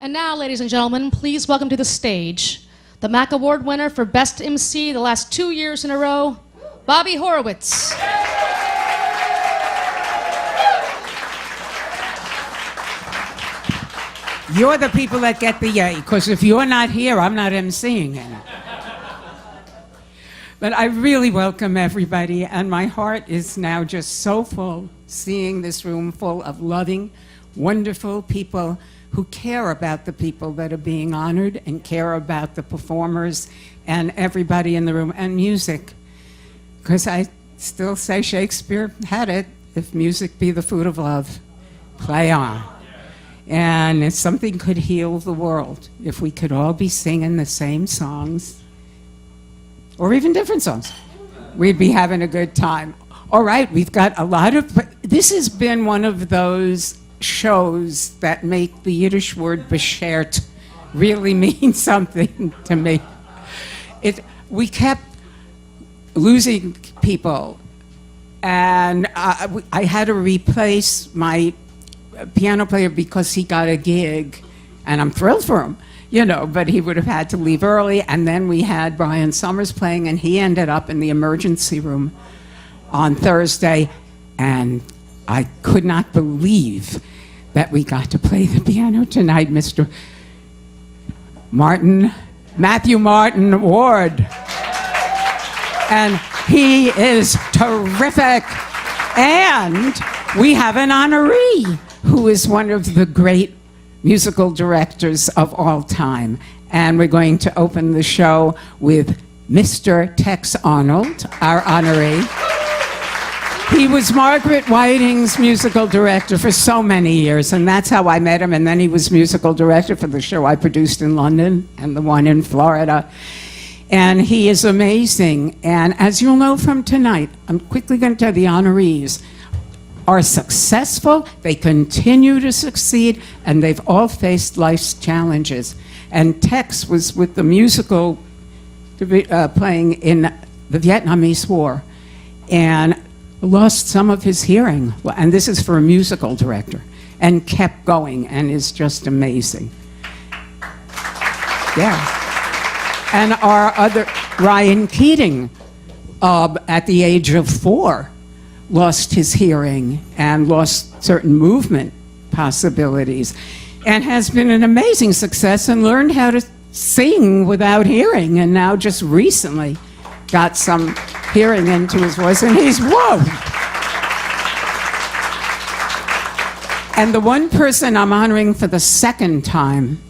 And now, ladies and gentlemen, please welcome to the stage the MAC Award winner for Best MC the last 2 years in a row, Bobbie Horowitz. You're the people that get the yay, because if you're not here, I'm not emceeing it. But I really welcome everybody, and my heart is now just so full seeing this room full of loving, wonderful people who care about the people that are being honored and care about the performers and everybody in the room, and music. Because I still say Shakespeare had it, if music be the food of love, play on. And if something could heal the world, if we could all be singing the same songs, or even different songs, we'd be having a good time. All right, we've got a lot of, this has been one of those shows that make the Yiddish word beschert really mean something to me. We kept losing people, and I had to replace my piano player because he got a gig, and I'm thrilled for him, you know, but he would have had to leave early. And then we had Brian Summers playing, and he ended up in the emergency room on Thursday, and I could not believe that we got to play the piano tonight, Mr. Matthew Martin Ward. And he is terrific. And we have an honoree who is one of the great musical directors of all time. And we're going to open the show with Mr. Tex Arnold, our honoree. He was Margaret Whiting's musical director for so many years, and that's how I met him. And then he was musical director for the show I produced in London and the one in Florida. And he is amazing. And as you'll know from tonight, I'm quickly going to tell the honorees are successful, they continue to succeed, and they've all faced life's challenges. And Tex was with the musical playing in the Vietnamese War, and lost some of his hearing, and this is for a musical director, and kept going, and is just amazing. Yeah. And our other, Ryan Keating, at the age of 4, lost his hearing and lost certain movement possibilities, and has been an amazing success and learned how to sing without hearing, and now just recently got some hearing into his voice, and he's, whoa! And the one person I'm honoring for the second time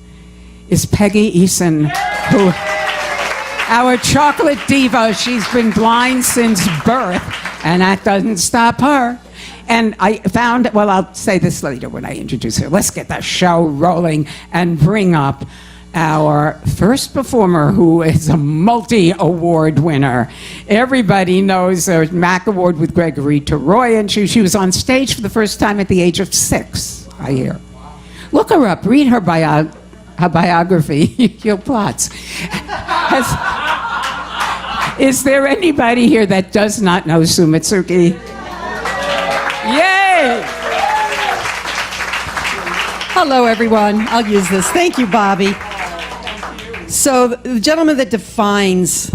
is Peggy Eason, who, our chocolate diva. She's been blind since birth, and that doesn't stop her. And I found, well, I'll say this later when I introduce her. Let's get the show rolling and bring up our first performer, who is a multi-award winner. Everybody knows her MAC Award with Gregory Teroy, and she was on stage for the first time at the age of 6, I hear. Look her up, read her biography, your plots. Is there anybody here that does not know Sue Mitsuki? Yay! Hello, everyone. I'll use this. Thank you, Bobbie. So the gentleman that defines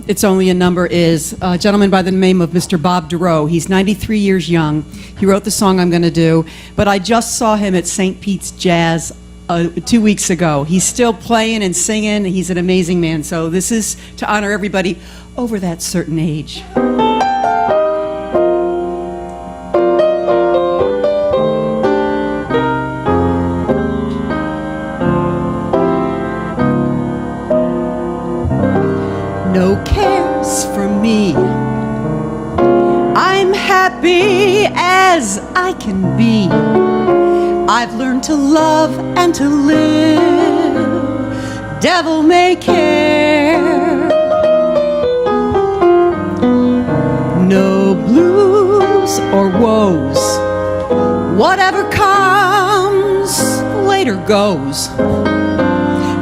It's Only a Number is a gentleman by the name of Mr. Bob Dorough. He's 93 years young. He wrote the song I'm going to do, but I just saw him at St. Pete's Jazz 2 weeks ago. He's still playing and singing. He's an amazing man. So this is to honor everybody over that certain age. No cares for me. I'm happy as I can be. I've learned to love and to live. Devil may care. No blues or woes. Whatever comes, later goes.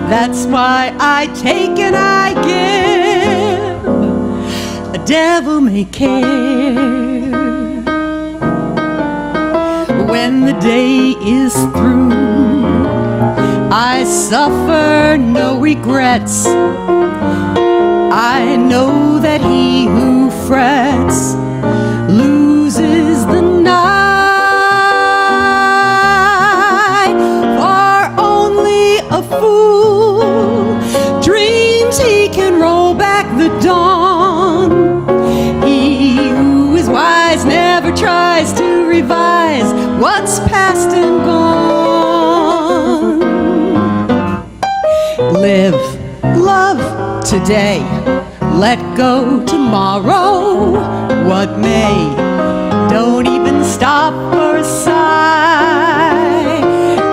That's why I take and I give. A devil may care. When the day is through, I suffer no regrets. I know that he who frets loses the night. For only a fool dreams he can roll back the dawn. He who is wise never tries to revise what's past and gone. Live, love today, let go tomorrow, what may. Don't even stop for a sigh.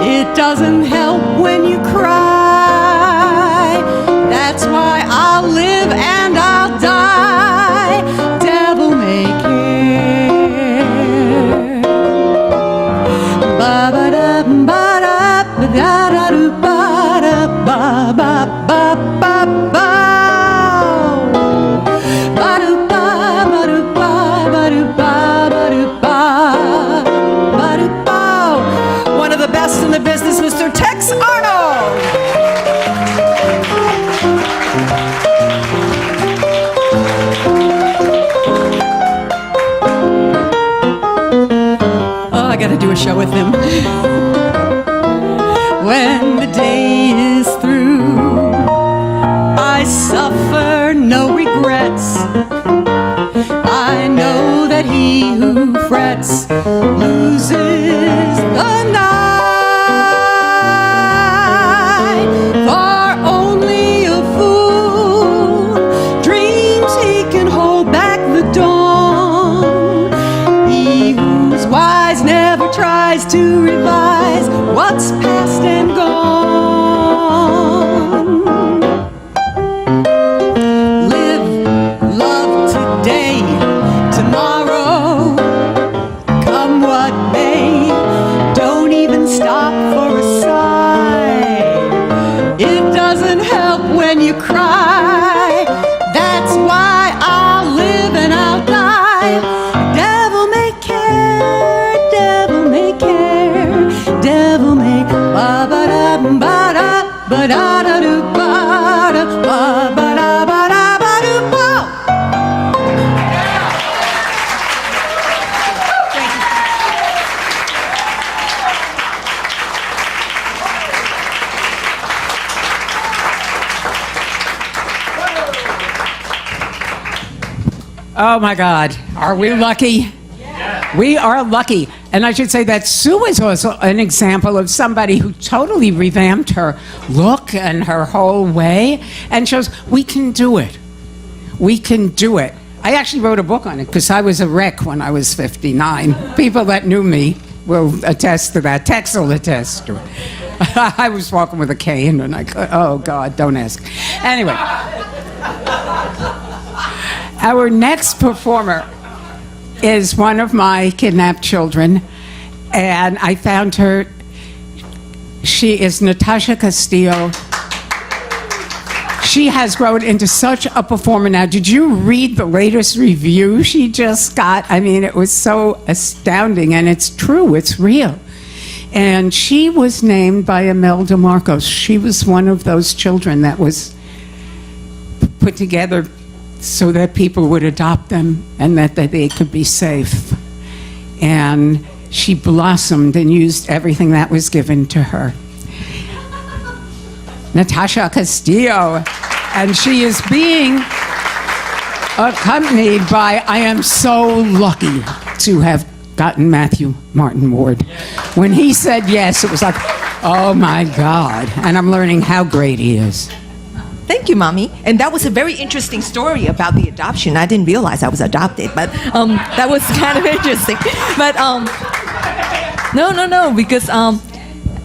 It doesn't help when you cry. That's why I'll live and I'll die. Devil may care. One of the best in the business, Mr. Tex Arnold. Oh, I gotta do a show with him. When the day is through, I suffer no regrets. I know that he who frets loses the night. For only a fool dreams he can hold back the dawn. He who's wise never tries to revise what's past and gone. Live, love today, tomorrow, come what may. Don't even stop for a sigh. It doesn't help when you cry. That's why I'll live and I'll die. Devil may care, devil may care, devil may ba ba da ba da ba da da do ba da ba ba da ba da ba do ba. Oh my God, are we lucky? We are lucky. And I should say that Sue is also an example of somebody who totally revamped her look and her whole way and shows we can do it. We can do it. I actually wrote a book on it because I was a wreck when I was 59. People that knew me will attest to that. Tex will attest to it. I was walking with a cane and I could, oh God, don't ask. Anyway. Our next performer is one of my kidnapped children, and I found her. She is Natasha Castillo. She has grown into such a performer now. Did you read the latest review she just got? I mean, it was so astounding, and it's true, it's real. And she was named by Imelda Marcos. She was one of those children that was put together so that people would adopt them and that they could be safe. And she blossomed and used everything that was given to her. Natasha Castillo, and she is being accompanied by, I am so lucky to have gotten Matthew Martin Ward. When he said yes, it was like, oh my God, and I'm learning how great he is. Thank you, Mommy. And that was a very interesting story about the adoption. I didn't realize I was adopted, but that was kind of interesting. But no, because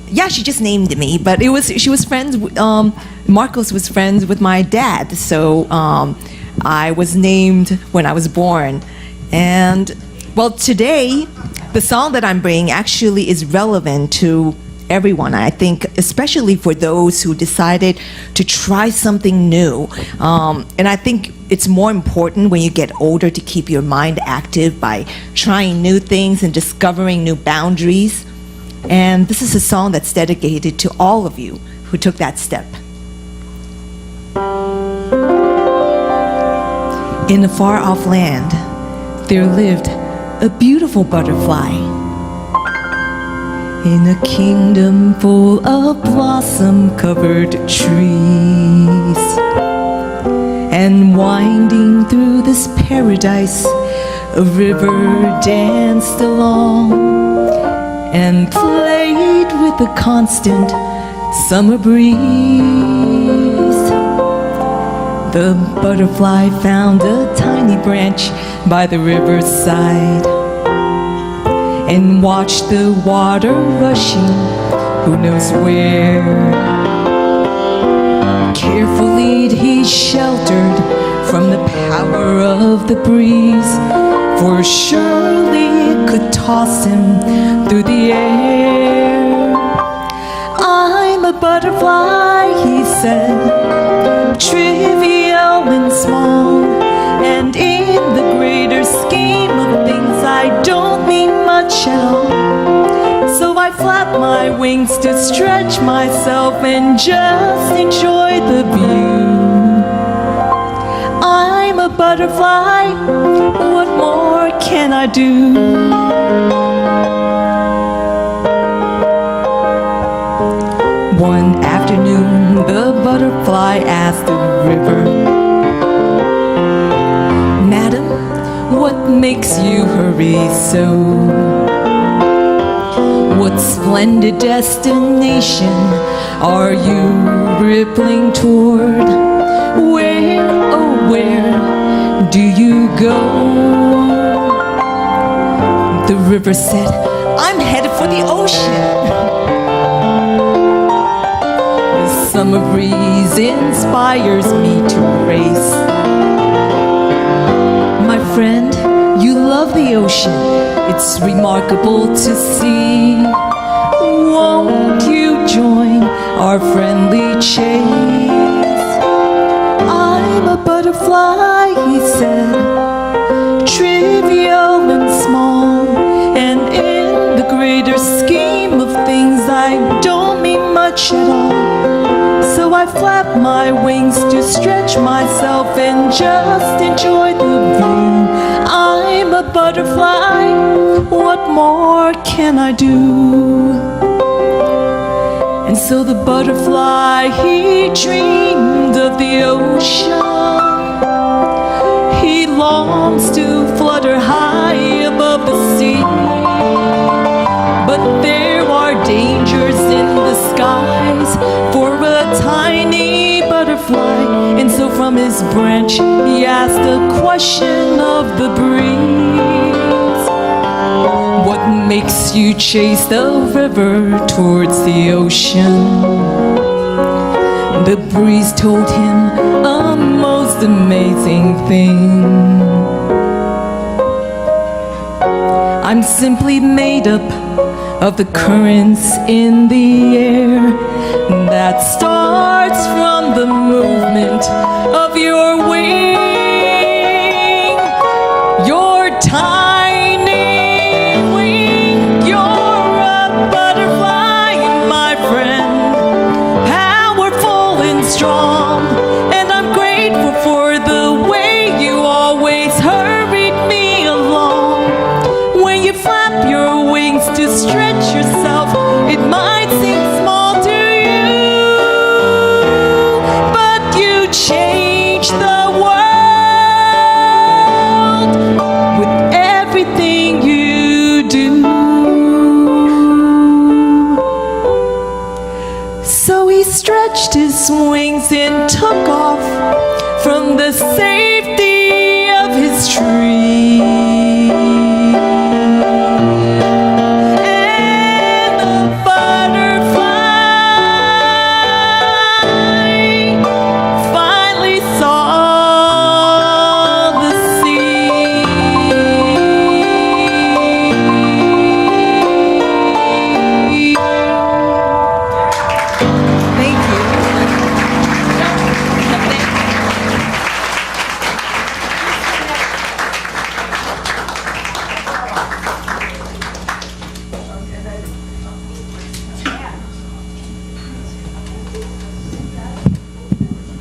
yeah, she just named me. But she was friends. Marcos was friends with my dad, so I was named when I was born. And well, today the song that I'm bringing actually is relevant to everyone. I think especially for those who decided to try something new. And I think it's more important when you get older to keep your mind active by trying new things and discovering new boundaries. And this is a song that's dedicated to all of you who took that step. In a far-off land, there lived a beautiful butterfly. In a kingdom full of blossom-covered trees. And winding through this paradise, a river danced along and played with the constant summer breeze. The butterfly found a tiny branch by the riverside and watched the water rushing, who knows where. Carefully he sheltered from the power of the breeze, for surely it could toss him through the air. I'm a butterfly, he said, trivial and small, and in the greater scheme of things I don't mean much at all. So I flap my wings to stretch myself and just enjoy the view. I'm a butterfly, what more can I do? One afternoon, the butterfly asked the river, Madam, what makes you hurry so? What splendid destination are you rippling toward? Where, oh where do you go? The river said, I'm headed for the ocean. The summer breeze inspires me to race. My friend, you love the ocean. It's remarkable to see. Won't you join our friendly chase? I'm a butterfly, he said, trivial and small, and in the greater scheme of things I don't mean much at all. So I flap my wings to stretch myself and just enjoy the view. I'm a butterfly, what more can I do? And so the butterfly, he dreamed of the ocean. He longs to flutter high above the sea. But there are dangers in the skies for a tiny butterfly. And so from his branch he asked a question of the breeze. What makes you chase the river towards the ocean? The breeze told him a most amazing thing. I'm simply made up of the currents in the air that starts from the movement of your wing. Your tiny wing, you're a butterfly, my friend, powerful and strong, and I'm grateful for the way you always hurried me along. When you flap your wings to stretch yourself, it might seem small to you, but you change the world with everything you do. So he stretched his wings and took off from the safety of his tree.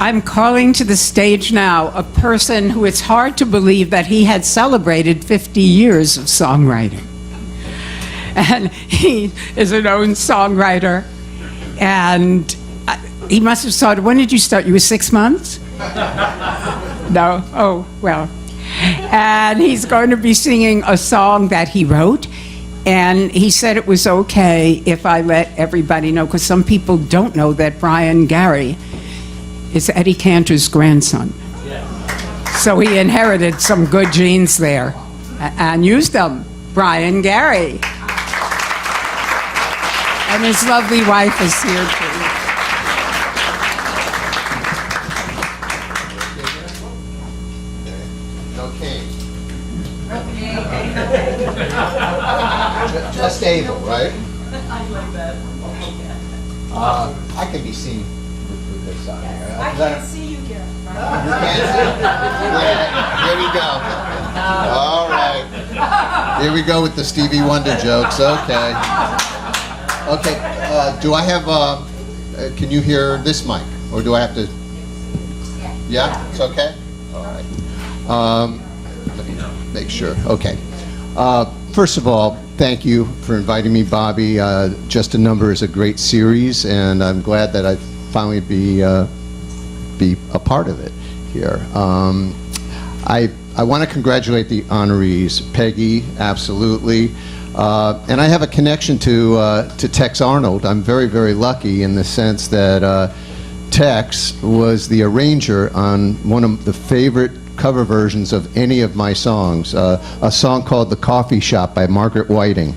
I'm calling to the stage now a person who it's hard to believe that he had celebrated 50 years of songwriting. And he is a known songwriter. And he must have started, when did you start? You were 6 months? No? Oh, well. And he's going to be singing a song that he wrote. And he said it was okay if I let everybody know, because some people don't know that Brian Gary is Eddie Cantor's grandson. So he inherited some good genes there and used them. Brian Gary. And his lovely wife is here too. Just Abel, right? I like that. I can be seen with this on here. I can't see you, Gary. You can't see? Yeah, here we go. All right. Here we go with the Stevie Wonder jokes. Okay. Okay. Do I have, can you hear this mic? Or do I have to? Yeah? It's okay? All right. Let me make sure. Okay. First of all, thank you for inviting me, Bobbie. Just a Number is a great series, and I'm glad that I finally be a part of it here. I want to congratulate the honorees. Peggy, absolutely. And I have a connection to Tex Arnold. I'm very, very lucky in the sense that Tex was the arranger on one of the favorite cover versions of any of my songs, a song called The Coffee Shop by Margaret Whiting.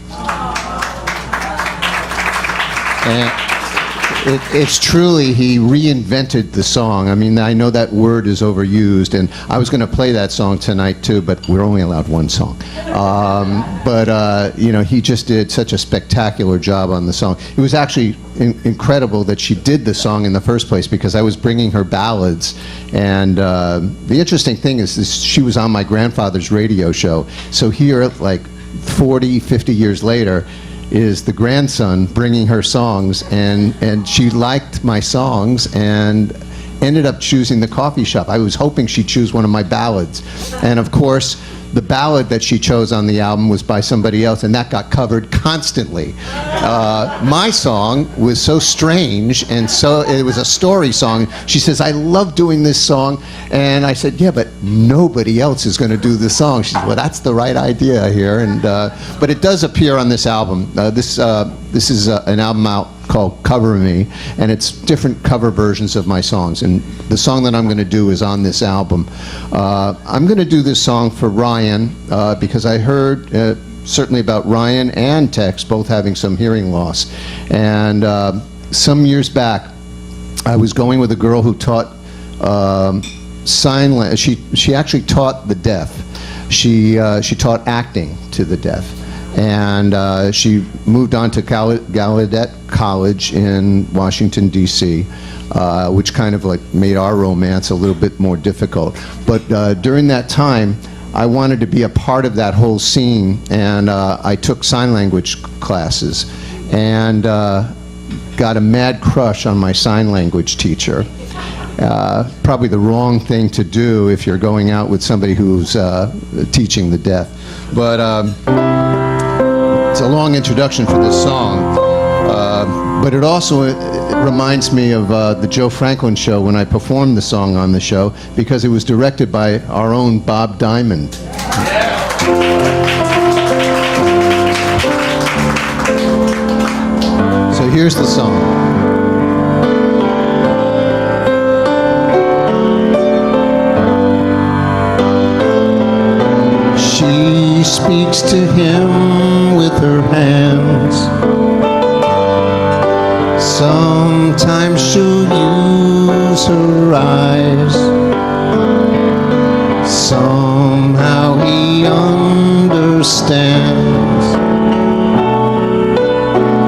And it's truly, he reinvented the song. I mean, I know that word is overused, and I was going to play that song tonight too, but we're only allowed one song. You know, he just did such a spectacular job on the song. It was actually incredible that she did the song in the first place, because I was bringing her ballads, and the interesting thing is this, she was on my grandfather's radio show. So here, like 40, 50 years later, is the grandson bringing her songs, and she liked my songs and ended up choosing The Coffee Shop. I was hoping she'd choose one of my ballads, and of course the ballad that she chose on the album was by somebody else, and that got covered constantly. My song was so strange, and so it was a story song. She says, I love doing this song, and I said, yeah, but nobody else is going to do the song. She said, well, that's the right idea here. And but it does appear on this album. This is an album out called Cover Me, and it's different cover versions of my songs, and the song that I'm going to do is on this album. I'm going to do this song for Ryan, because I heard certainly about Ryan and Tex both having some hearing loss, and some years back I was going with a girl who taught sign language. She actually taught the deaf. She taught acting to the deaf. And she moved on to Gallaudet College in Washington, D.C., which kind of like made our romance a little bit more difficult. But during that time, I wanted to be a part of that whole scene, and I took sign language classes and got a mad crush on my sign language teacher. Probably the wrong thing to do if you're going out with somebody who's teaching the deaf. But it's a long introduction for this song, but it also reminds me of the Joe Franklin show when I performed the song on the show, because it was directed by our own Bob Diamond. So here's the song. She speaks to him with her hands. Sometimes she'll use her eyes. Somehow he understands.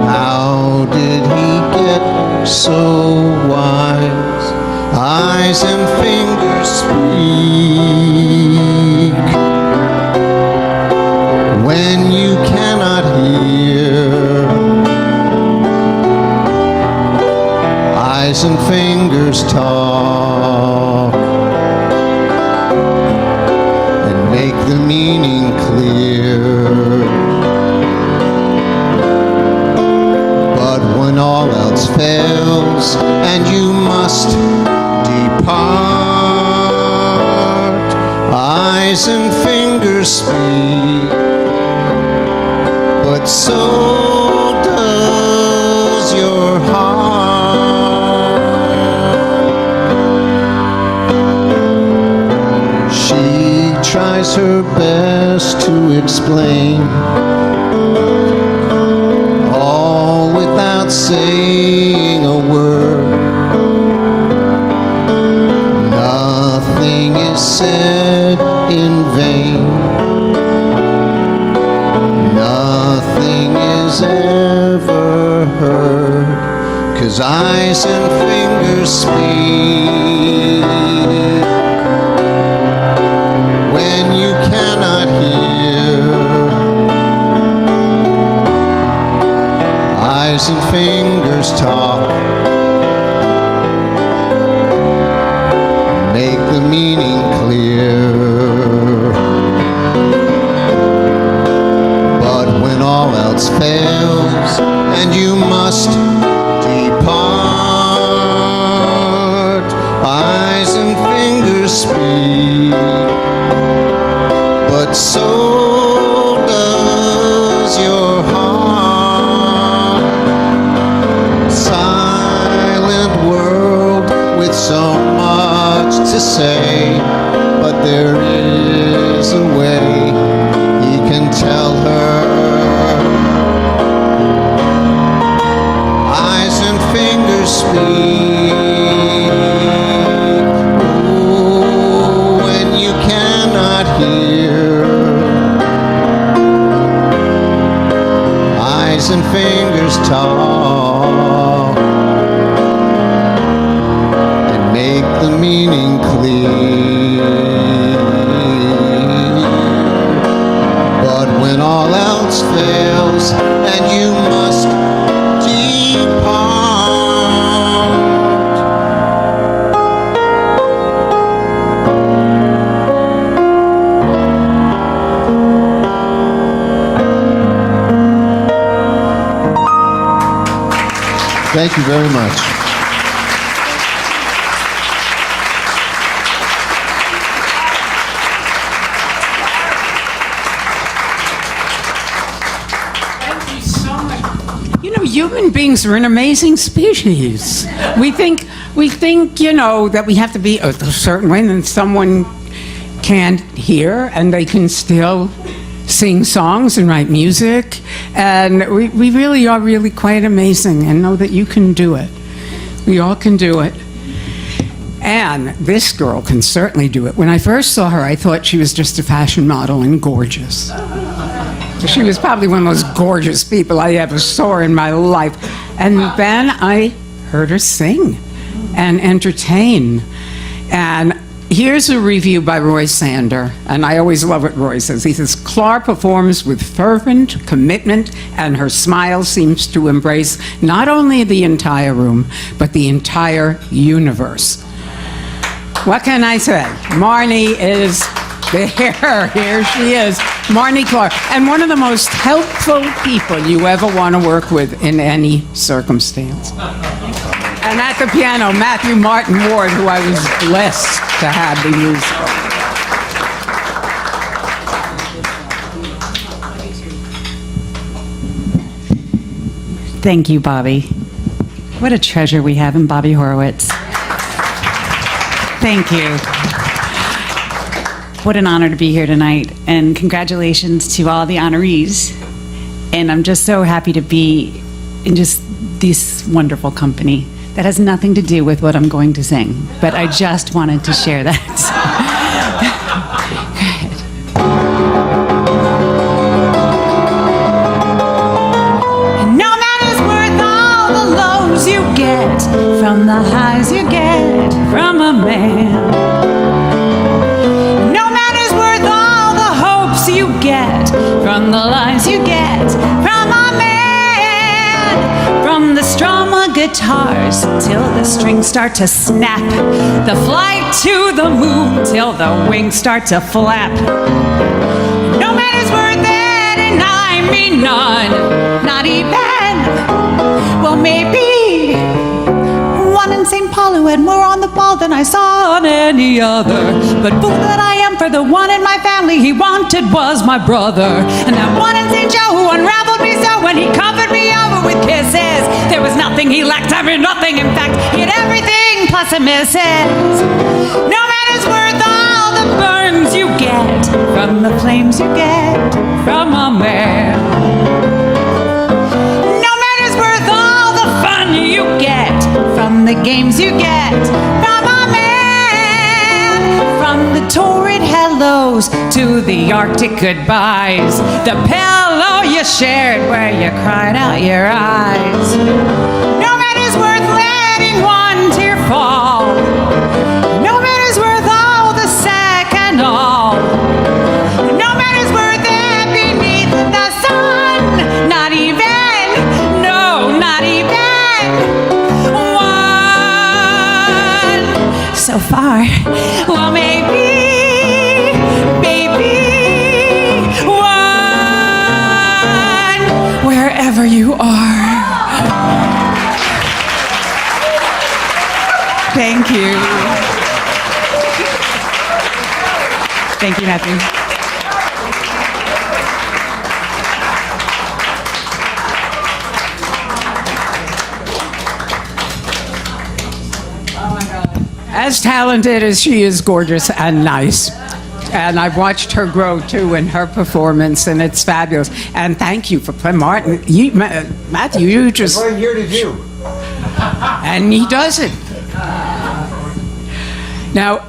How did he get so wise? Eyes and fingers speak when you cannot hear. Eyes and fingers talk. talk and make the meaning clear. But when all else fails and you must depart, eyes and fingers speak, but so does your heart. She tries her best to explain, all without saying a word. Nothing is said in vain. Nothing is ever heard, 'cause eyes and fingers speak. When you cannot hear, eyes and fingers talk, make the meaning clear. But when all else fails and you must depart, eyes and fingers speak, but so does your heart. Silent world with so much to say, but there is a way he can tell her. Eyes and fingers speak. Oh, when you cannot hear, eyes and fingers talk and make the meaning clear. But when all else fails and you must depart, thank you very much. You know, human beings are an amazing species. We think, you know, that we have to be a certain way, and someone can't hear, and they can still sing songs and write music. And we really are really quite amazing, and know that you can do it. We all can do it. And this girl can certainly do it. When I first saw her, I thought she was just a fashion model and gorgeous. She was probably one of the most gorgeous people I ever saw in my life. And then I heard her sing and entertain. And here's a review by Roy Sander, and I always love what Roy says. He says, Clark performs with fervent commitment, and her smile seems to embrace not only the entire room, but the entire universe. What can I say? Marnie is there. Here she is, Marnie Clark. And one of the most helpful people you ever want to work with in any circumstance. And at the piano, Matthew Martin Ward, who I was blessed to have be musical. Thank you, Bobbie. What a treasure we have in Bobbie Horowitz. Thank you. What an honor to be here tonight, and congratulations to all the honorees. And I'm just so happy to be in just this wonderful company that has nothing to do with what I'm going to sing, but I just wanted to share that. No matter worth all the lows you get from the highs you get from a man. No matter worth all the hopes you get from the lies you get from a man. From the strum of guitar guitars till the strings start to snap. The flight to the moon till the wings start to flap. No man is worth it, and I mean none, not even, well, maybe one in St. Paul who had more on the ball than I saw on any other. But fool that I am, for the one in my family he wanted was my brother. And that one in St. Joe who unraveled me so when he covered me over with kisses. There was nothing he lacked, I mean nothing, in fact, he had everything plus a missus. No man is worth all the burns you get from the flames you get from a man. No man is worth all the fun you get from the games you get from a man. From the torrid hellos to the Arctic goodbyes, the pillow you shared where you cried out your eyes. No man is worth letting one tear fall. No man is worth all the sack and all. No man is worth it beneath the sun. Not even, no, not even one. So far, well, maybe one, wherever you are. Thank you. Thank you, Matthew. As talented as she is, gorgeous and nice. And I've watched her grow too in her performance, and it's fabulous. And thank you for playing Martin. Matthew, you just. What I'm here to do. And he does it. Now,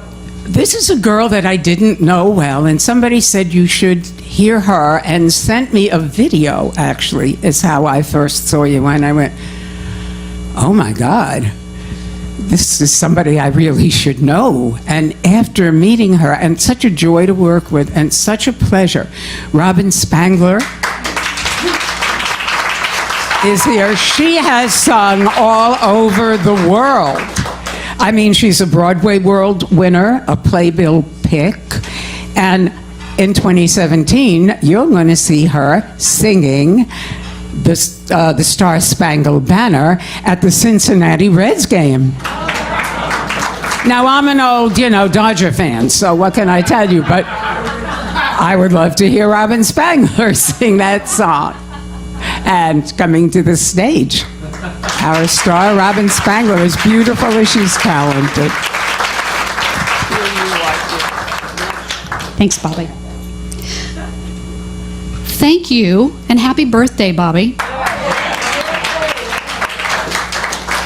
this is a girl that I didn't know well, and somebody said you should hear her and sent me a video, actually, is how I first saw you. And I went, oh my God. This is somebody I really should know. And after meeting her, and such a joy to work with, and such a pleasure, Robin Spangler is here. She has sung all over the world. I mean, she's a Broadway World winner, a Playbill pick, and in 2017, you're going to see her singing the Star-Spangled Banner at the Cincinnati Reds game. Now, I'm an old, Dodger fan, so what can I tell you? But I would love to hear Robin Spangler sing that song. And coming to the stage, our star, Robin Spangler, as beautiful as she's talented. Thanks, Bobbie. Thank you, and happy birthday, Bobbie.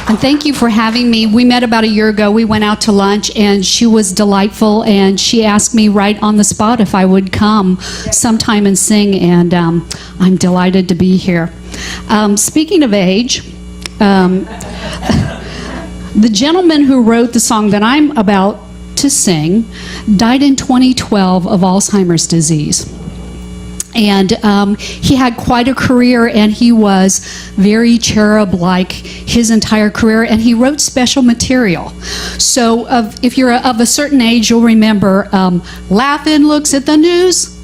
And thank you for having me. We met about a year ago. We went out to lunch, and she was delightful, and she asked me right on the spot if I would come sometime and sing, and I'm delighted to be here. Speaking of age, the gentleman who wrote the song that I'm about to sing died in 2012 of Alzheimer's disease. And he had quite a career, and he was very cherub-like his entire career, and he wrote special material. So if you're of a certain age, you'll remember Laugh-In Looks at the News.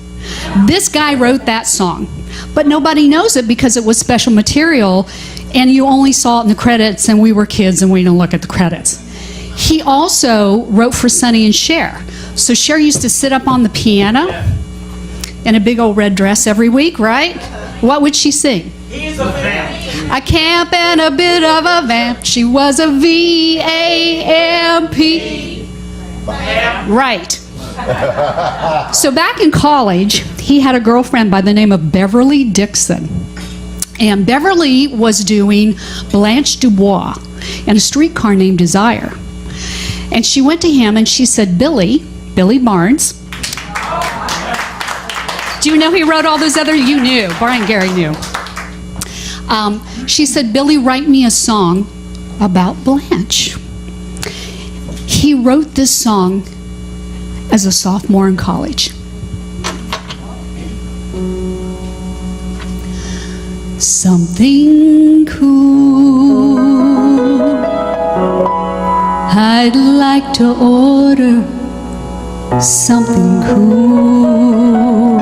This guy wrote that song, but nobody knows it because it was special material, and you only saw it in the credits, and we were kids, and we didn't look at the credits. He also wrote for Sonny and Cher. So Cher used to sit up on the piano in a big old red dress every week, right? What would she sing? He's a vamp. A camp and a bit of a vamp. She was a V-A-M-P. Right. So back in college, he had a girlfriend by the name of Beverly Dixon. And Beverly was doing Blanche Dubois in a streetcar named Desire. And she went to him and she said, Billy Barnes. Do you know he wrote all those other? You knew. Brian Gary knew. She said, Billy, write me a song about Blanche. He wrote this song as a sophomore in college. Something cool I'd like to order something cool.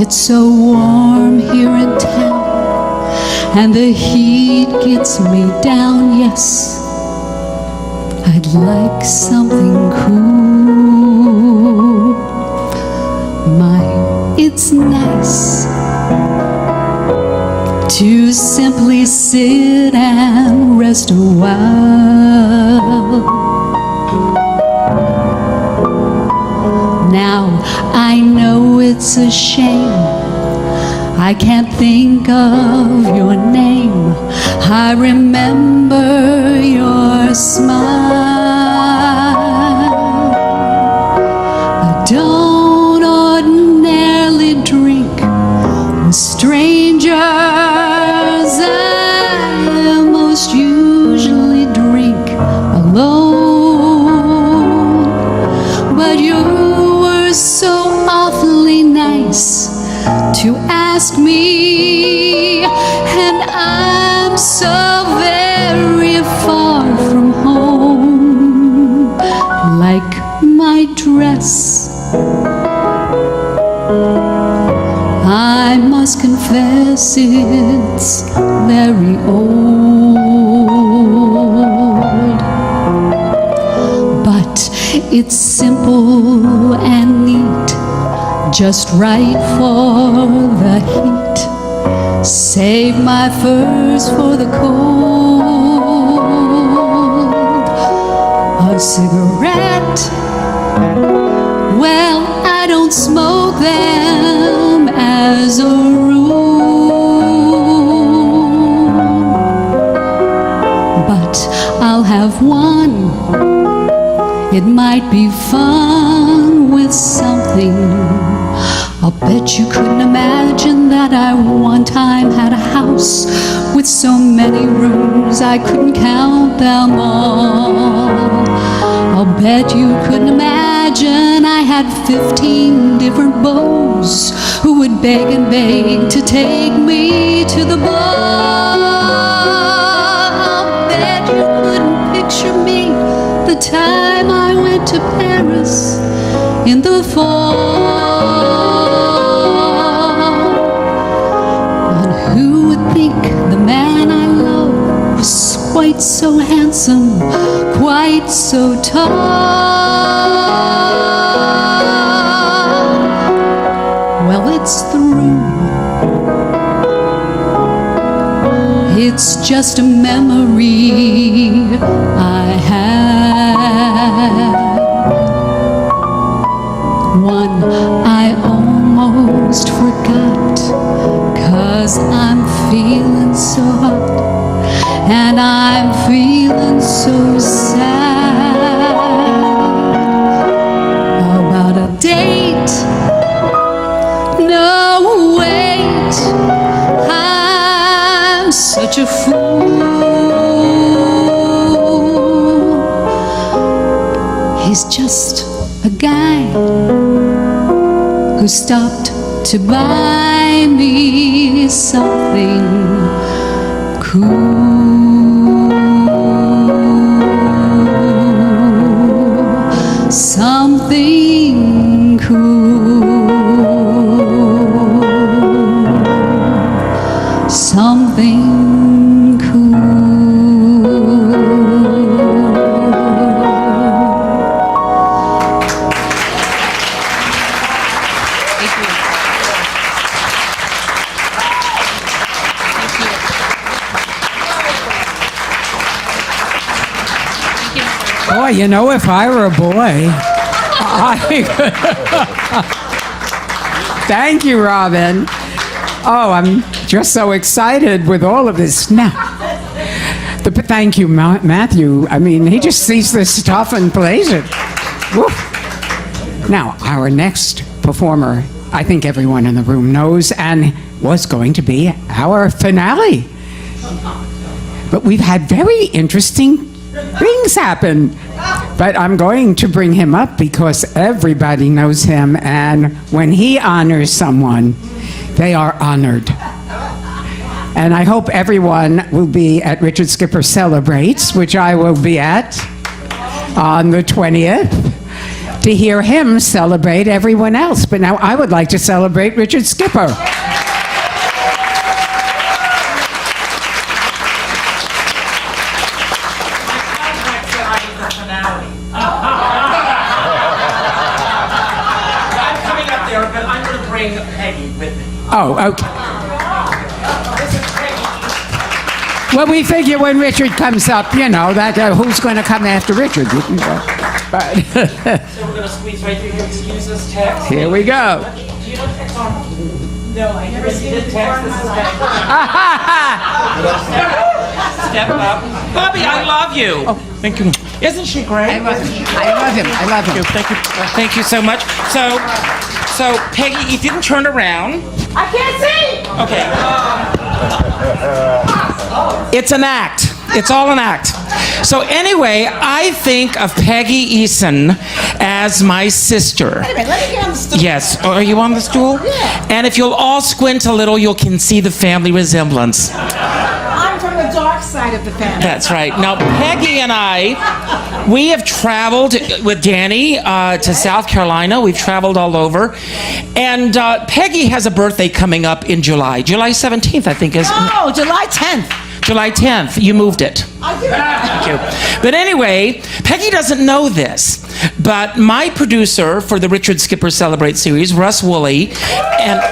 It's so warm here in town, and the heat gets me down. Yes, I'd like something cool. My, it's nice to simply sit and rest a while. Now I know it's a shame I can't think of your name. I remember your smile. I don't ordinarily drink with strangers. I most usually drink alone. But you were so awfully nice to ask me, and I'm so very far from home. Like my dress, I must confess it's very old, but it's simple and neat, just right for the heat. Save my furs for the cold. A cigarette, well, I don't smoke them as a rule, but I'll have one. It might be fun with something. I'll bet you couldn't imagine that I one time had a house with so many rooms I couldn't count them all. I'll bet you couldn't imagine I had 15 different beaux who would beg and beg to take me to the ball. I'll bet you couldn't picture me the time I went to Paris in the fall. Who would think the man I love was quite so handsome, quite so tall? Well, it's through. It's just a memory I have. One I almost forgot, 'cause I'm feeling so hot, and I'm feeling so sad about a date. No, wait, I'm such a fool. He's just a guy who stopped to buy me something cool, something cool, something cool. Boy, you know, if I were a boy, Thank you, Robin. Oh, I'm just so excited with all of this. Now, thank you, Matthew. I mean, he just sees this stuff and plays it. Woo. Now, our next performer, I think everyone in the room knows, and was going to be our finale. But we've had very interesting things happen. But I'm going to bring him up because everybody knows him, and when he honors someone, they are honored. And I hope everyone will be at Richard Skipper Celebrates, which I will be at on the 20th, to hear him celebrate everyone else. But now I would like to celebrate Richard Skipper. Oh, okay. Well, we figure when Richard comes up, you know, that who's going to come after Richard? You can go. But So we're going to squeeze right through here. Use this text. here we go. Do you know text on? No, I never see the text. This is Step up. Bobbie, I love you. Oh, thank you. Isn't she great? I love him. I love him. Thank you. Thank you so much. So Peggy, you didn't turn around. I can't see. Okay. It's an act. It's all an act. So anyway, I think of Peggy Eason as my sister. Wait a minute, let me get on the stool. Yes. Oh, are you on the stool? Yeah. And if you'll all squint a little, you can see the family resemblance. I'm from the dark side of the family. That's right. Now, Peggy and I, we have traveled with Danny to South Carolina. We've traveled all over. And Peggy has a birthday coming up in July. July 17th, I think, is. Oh, July 10th. July 10th. You moved it. I did. Thank you. But anyway, Peggy doesn't know this, but my producer for the Richard Skipper Celebrate series, Russ Woolley, and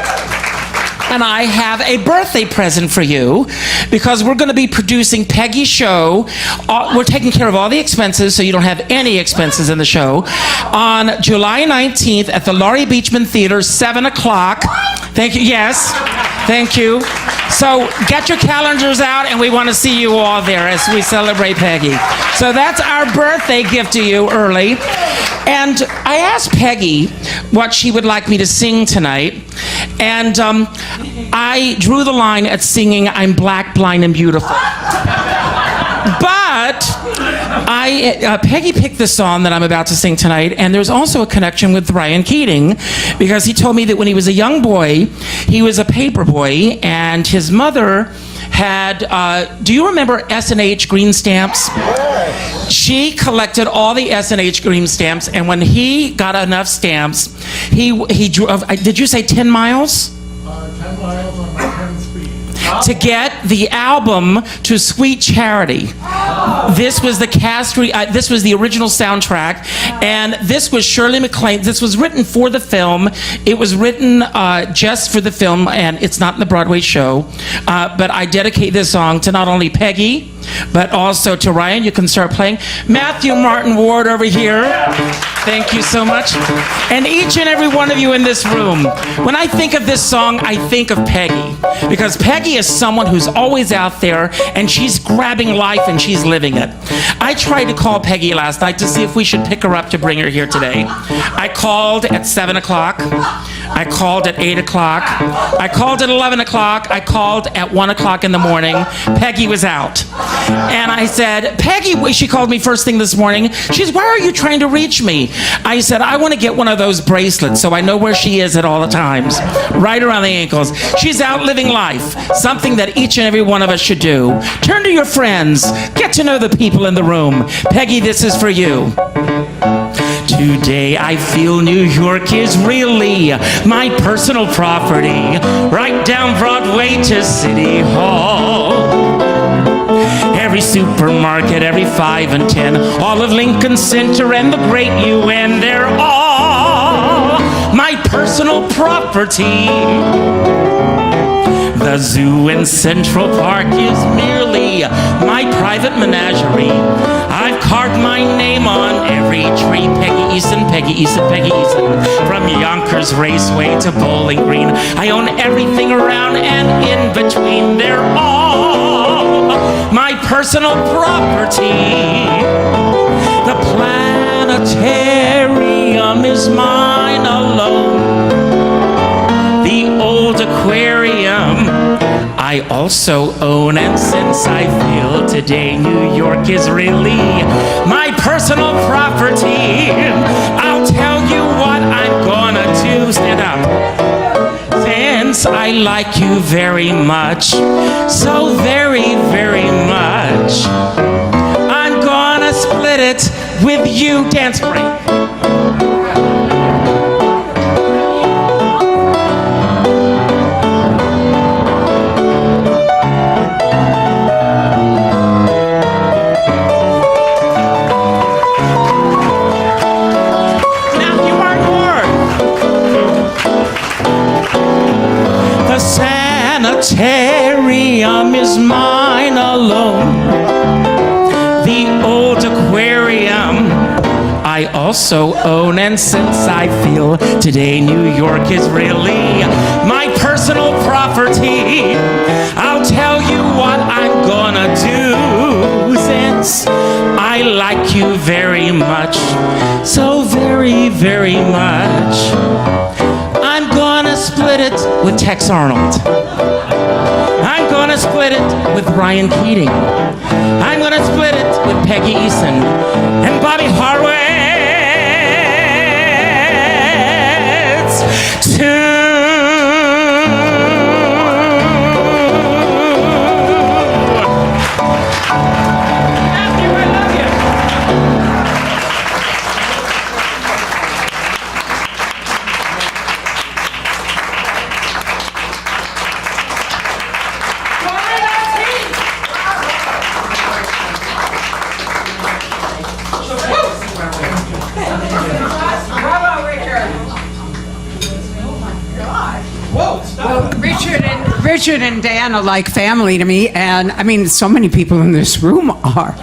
I have a birthday present for you because we're going to be producing Peggy's show. We're taking care of all the expenses, so you don't have any expenses in the show. On July 19th at the Laurie Beachman Theater, 7 o'clock. Thank you. Yes. Thank you. So get your calendars out, and we want to see you all there as we celebrate Peggy. So that's our birthday gift to you early. And I asked Peggy what she would like me to sing tonight. And I drew the line at singing I'm Black, Blind, and Beautiful. But Peggy picked the song that I'm about to sing tonight, and there's also a connection with Ryan Keating, because he told me that when he was a young boy, he was a paper boy, and his mother had, do you remember S&H green stamps? She collected all the S&H green stamps, and when he got enough stamps, he drove, did you say 10 miles? 10 miles on my 10 speed. To get the album to Sweet Charity. This was the this was the original soundtrack, and this was Shirley MacLaine. This was written for the film. It was written just for the film, and it's not in the Broadway show. But I dedicate this song to not only Peggy, but also to Ryan. You can start playing. Matthew Martin Ward over here. Thank you so much. And each and every one of you in this room. When I think of this song, I think of Peggy. Because Peggy is someone who's always out there, and she's grabbing life and she's living it. I tried to call Peggy last night to see if we should pick her up to bring her here today. I called at 7 o'clock. I called at 8 o'clock. I called at 11 o'clock. I called at 1 o'clock in the morning. Peggy was out. And I said, Peggy, she called me first thing this morning. She said, why are you trying to reach me? I said, I want to get one of those bracelets so I know where she is at all the times. Right around the ankles. She's out living life. Something that each and every one of us should do. Turn to your friends. Get to know the people in the room. Peggy, this is for you. Today I feel New York is really my personal property. Right down Broadway to City Hall. Every supermarket, every 5 and 10, all of Lincoln Center and the great UN, they're all my personal property. The zoo in Central Park is merely my private menagerie. I've carved my name on every tree. Peggy Eason, Peggy Eason, Peggy Eason. From Yonkers Raceway to Bowling Green, I own everything around and in between. They're all my personal property. The planetarium is mine alone. The old aquarium I also own, and since I feel today New York is really my personal property, I'll tell you what I'm gonna do. Stand up. Since dance. I like you very much, so very, very much. I'm gonna split it with you. Dance break. The sanitarium is mine alone. The old aquarium I also own. And since I feel today New York is really my personal property, I'll tell you what I'm gonna do. Since I like you very much, so very, very much, I'm gonna split it with Tex Arnold. I'm gonna split it with Ryan Keating. I'm gonna split it with Peggy Eason and Bobbie Horowitz too. Matthew, I love you. Richard and Dan are like family to me, and I mean, so many people in this room are,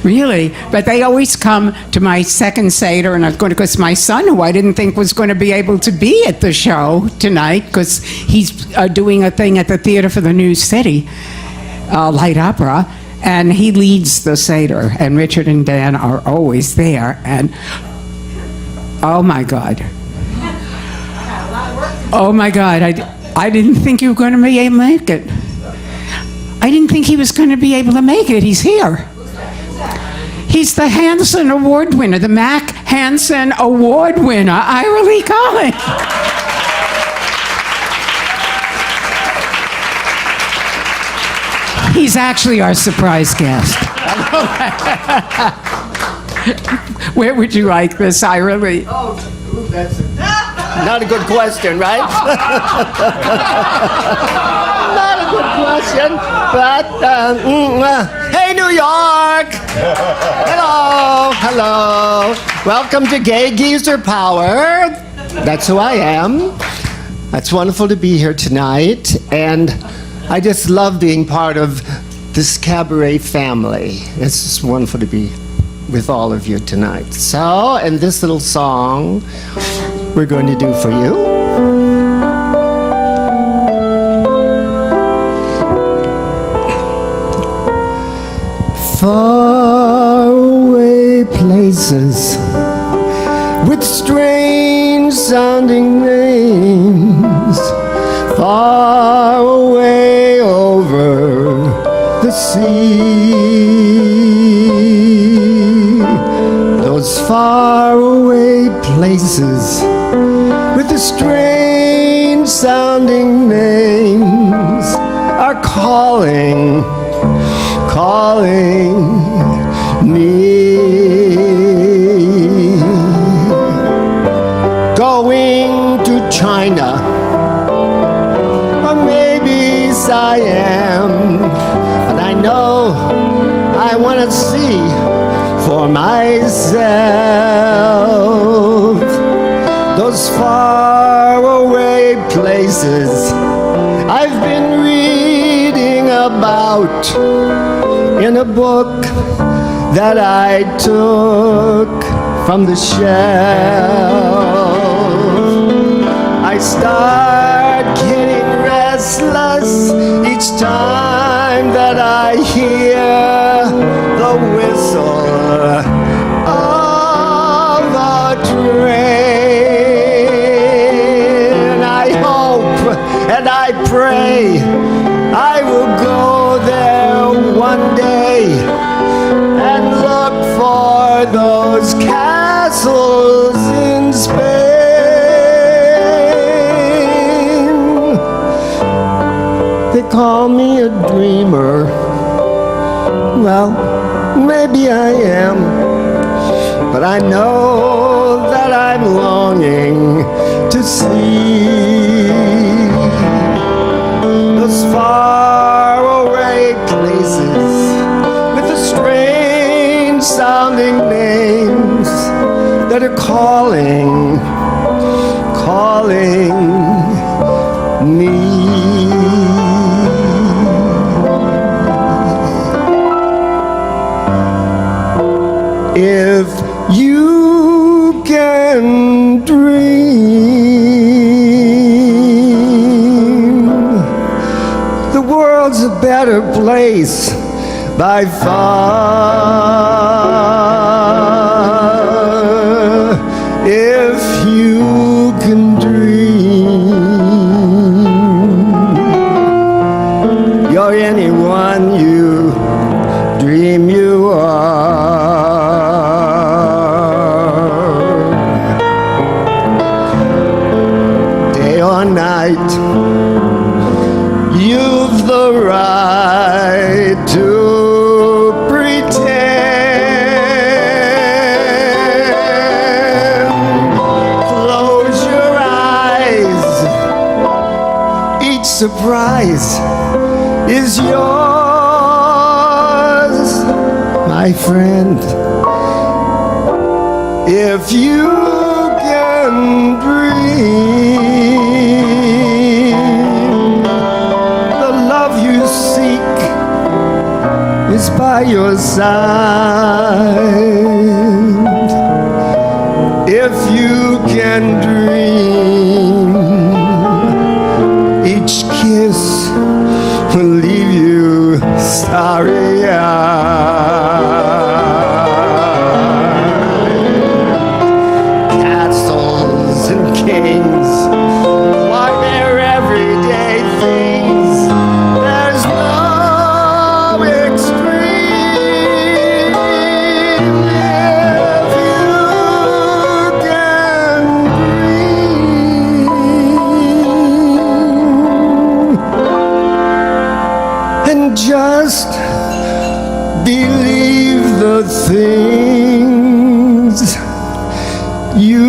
really. But they always come to my second Seder, and I'm going to, because my son, who I didn't think was going to be able to be at the show tonight, because he's doing a thing at the Theater for the New City, light opera, and he leads the Seder, and Richard and Dan are always there, and oh my God. Oh my God, I didn't think you were going to be able to make it. I didn't think he was going to be able to make it. He's here. He's the Hansen Award winner, the Mac Hansen Award winner, Ira Lee Collins. He's actually our surprise guest. Where would you like this, Ira Lee? Oh, that's not a good question, right? Not a good question, but hey, New York! Hello, hello. Welcome to Gay Geezer Power. That's who I am. It's wonderful to be here tonight, and I just love being part of this cabaret family. It's just wonderful to be with all of you tonight. So, and this little song we're going to do for you. Far away places with strange sounding names, far away over the sea, those far away places with the strange sounding names are calling me. Going to China, or maybe Siam, but I know I want to see for myself those far away places I've been reading about in a book that I took from the shelf. I start getting restless each time that I hear the whistle of a train. I hope and I pray I will go there one day and look for those castles. call me a dreamer. Well, maybe I am, but I know that I'm longing to see those faraway places with the strange sounding names that are calling me. If you can dream, the world's a better place by far. If you can dream, you're anyone you dream you are. Day or night, you've the right to pretend. Close your eyes, each surprise is yours, my friend. If you can dream, the love you seek is by your side. If you can dream, each kiss will leave you starry-eyed. Castles and kings, why they're everyday things. There's no extreme. If you can dream, and just believe the things you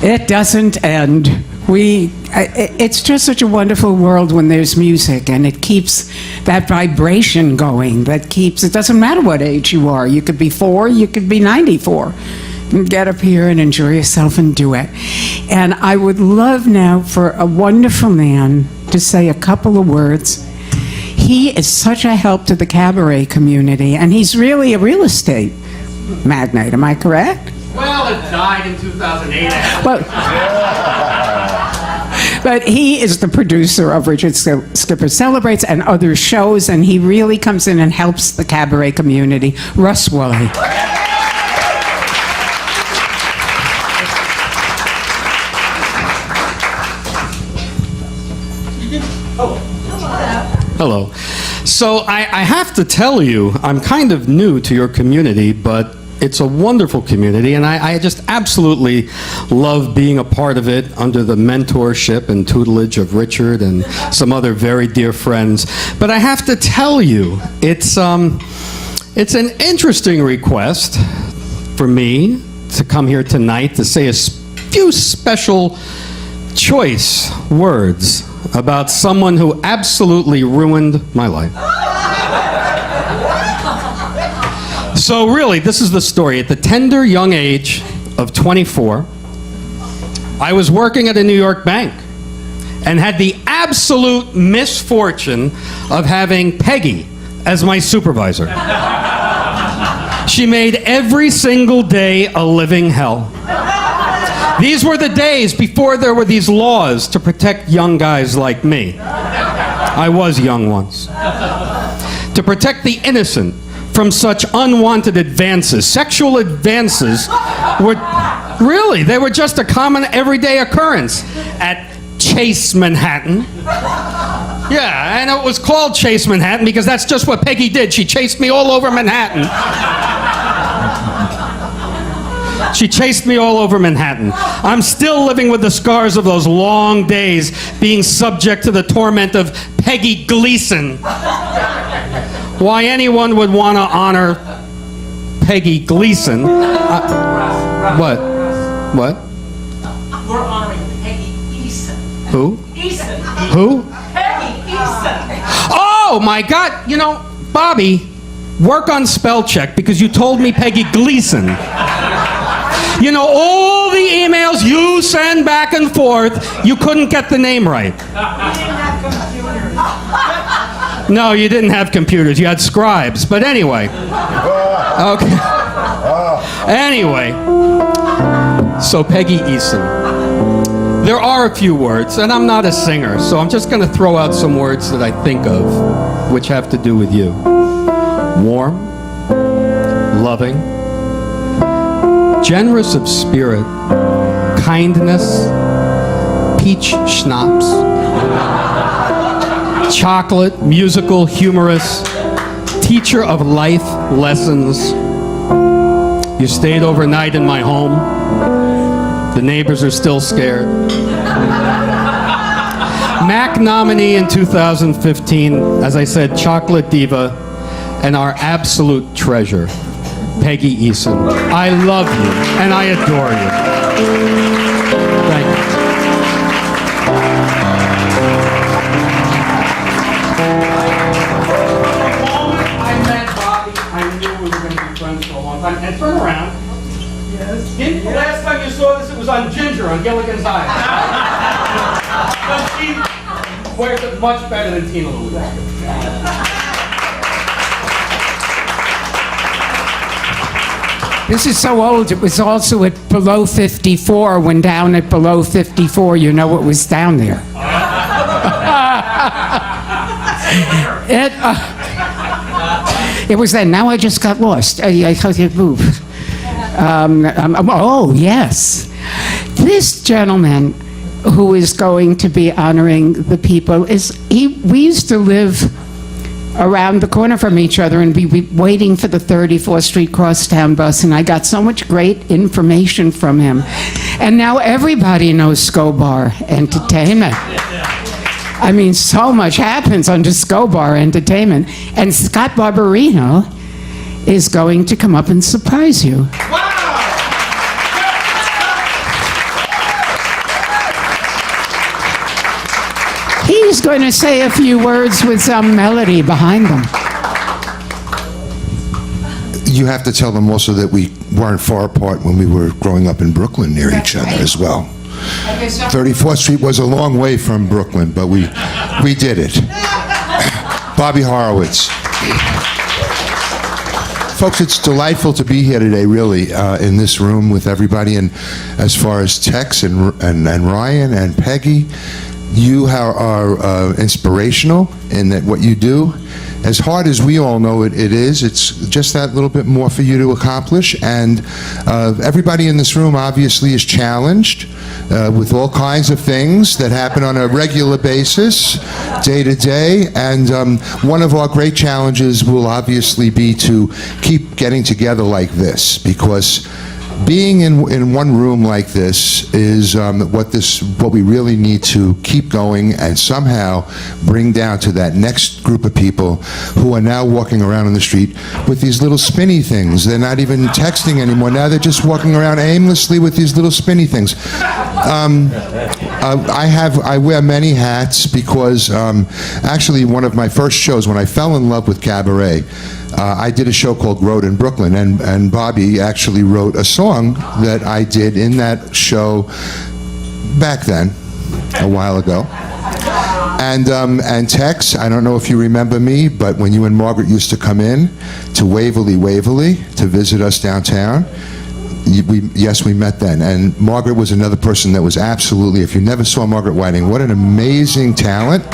It doesn't end. It's just such a wonderful world when there's music, and it keeps that vibration going. It doesn't matter what age you are. You could be 4, you could be 94. Get up here and enjoy yourself and do it. And I would love now for a wonderful man to say a couple of words. He is such a help to the cabaret community, and he's really a real estate magnate. Am I correct? Well, it died in 2008. But he is the producer of Richard Skipper Celebrates and other shows, and he really comes in and helps the cabaret community. Russ Woolley. Hello. So I have to tell you, I'm kind of new to your community, but it's a wonderful community, and I just absolutely love being a part of it under the mentorship and tutelage of Richard and some other very dear friends. But I have to tell you, it's an interesting request for me to come here tonight to say a few special choice words about someone who absolutely ruined my life. So really, this is the story. At the tender young age of 24, I was working at a New York bank and had the absolute misfortune of having Peggy as my supervisor. She made every single day a living hell. These were the days before there were these laws to protect young guys like me. I was young once. To protect the innocent from such unwanted advances, sexual advances They were just a common everyday occurrence at Chase Manhattan. Yeah, and it was called Chase Manhattan because that's just what Peggy did. She chased me all over Manhattan. She chased me all over Manhattan. I'm still living with the scars of those long days being subject to the torment of Peggy Gleason. Why anyone would want to honor Peggy Gleason. What? We're honoring Peggy Eason. Who? Eason. Who? Peggy Eason. Oh my God! You know, Bobbie, work on spell check because you told me Peggy Gleason. You know, all the emails you send back and forth, you couldn't get the name right. No, you didn't have computers. You had scribes. But anyway. Okay. Anyway. So Peggy Eason. There are a few words, and I'm not a singer, so I'm just going to throw out some words that I think of, which have to do with you. Warm, loving, generous of spirit, kindness, peach schnapps, chocolate, musical, humorous, teacher of life lessons. You stayed overnight in my home. The neighbors are still scared. MAC nominee in 2015, as I said, chocolate diva, and our absolute treasure, Peggy Eason. I love you, and I adore you. Thank you. The moment I met Bobbie, I knew we were going to be friends for a long time. And turn around. Yes. The last time you saw this, it was on Ginger on Gilligan's Island. But she wears it much better than Tina Louise. This is so old. It was also at below 54. When down at below 54, you know what was down there. It was then. Now I just got lost. I can't move. Oh, yes. This gentleman who is going to be honoring the people we used to live around the corner from each other and be waiting for the 34th Street Crosstown bus, and I got so much great information from him. And now everybody knows Scobar Entertainment. I mean, so much happens under Scobar Entertainment. And Scott Barbarino is going to come up and surprise you. He's going to say a few words with some melody behind them. You have to tell them also that we weren't far apart when we were growing up in Brooklyn near each other as well. 34th Street was a long way from Brooklyn, but we did it. Bobbie Horowitz. Folks, it's delightful to be here today, really, in this room with everybody. And as far as Tex and Ryan and Peggy, you are inspirational in that what you do, as hard as we all know it is, it's just that little bit more for you to accomplish. And everybody in this room obviously is challenged with all kinds of things that happen on a regular basis, day to day. And one of our great challenges will obviously be to keep getting together like this, because being in one room like this is what we really need to keep going and somehow bring down to that next group of people who are now walking around on the street with these little spinny things. They're not even texting anymore. Now they're just walking around aimlessly with these little spinny things. I wear many hats because actually one of my first shows, when I fell in love with cabaret, I did a show called Road in Brooklyn, and Bobbie actually wrote a song that I did in that show back then, a while ago. And Tex, I don't know if you remember me, but when you and Margaret used to come in to Waverly to visit us downtown, yes, we met then. And Margaret was another person that was absolutely, if you never saw Margaret Whiting, what an amazing talent.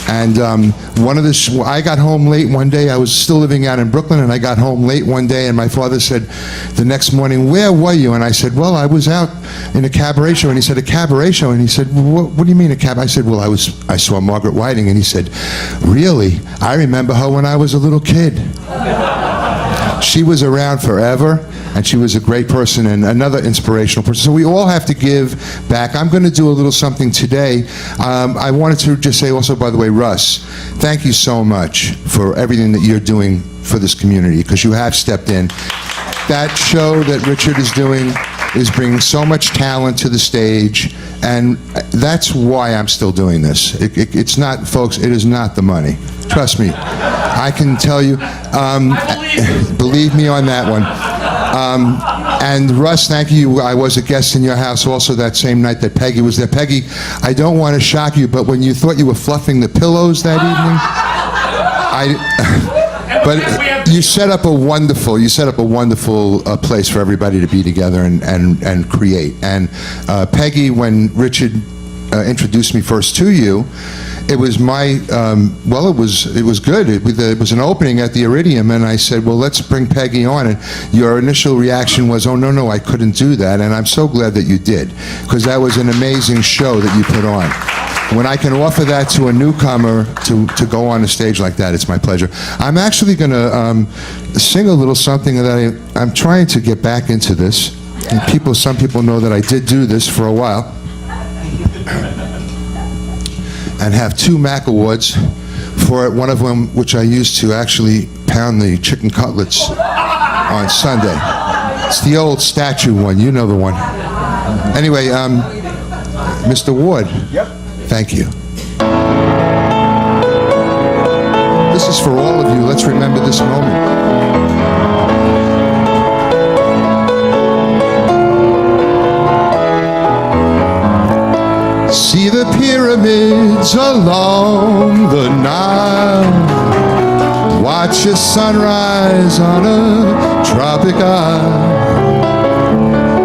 And I got home late one day. I was still living out in Brooklyn, and I got home late one day, and my father said the next morning, "Where were you?" And I said, "Well, I was out in a cabaret show." And he said, "A cabaret show?" And he said, "What do you mean a cabaret?" I said, "Well, I saw Margaret Whiting." And he said, "Really? I remember her when I was a little kid." She was around forever, and she was a great person and another inspirational person. So we all have to give back. I'm going to do a little something today. I wanted to just say also, by the way, Russ, thank you so much for everything that you're doing for this community, because you have stepped in. That show that Richard is doing is bringing so much talent to the stage, and that's why I'm still doing this. It's not, folks, it is not the money. Trust me. I can tell you, believe me on that one. And Russ, thank you. I was a guest in your house also that same night that Peggy was there. Peggy, I don't want to shock you, but when you thought you were fluffing the pillows that evening, but you set up a wonderful place for everybody to be together and create. And Peggy, when Richard introduced me first to you, it was my, well, it was good. It was an opening at the Iridium, and I said, well, let's bring Peggy on. And your initial reaction was, oh, no, I couldn't do that. And I'm so glad that you did, because that was an amazing show that you put on. When I can offer that to a newcomer to go on a stage like that, it's my pleasure. I'm actually going to sing a little something that I'm trying to get back into this. And some people know that I did do this for a while. And have 2 MAC awards for it, one of them which I used to actually pound the chicken cutlets on Sunday. It's the old statue one, you know the one. Anyway, Mr. Ward. Yep. Thank you. This is for all of you. Let's remember this moment. See the pyramids along the Nile. Watch a sunrise on a tropic isle.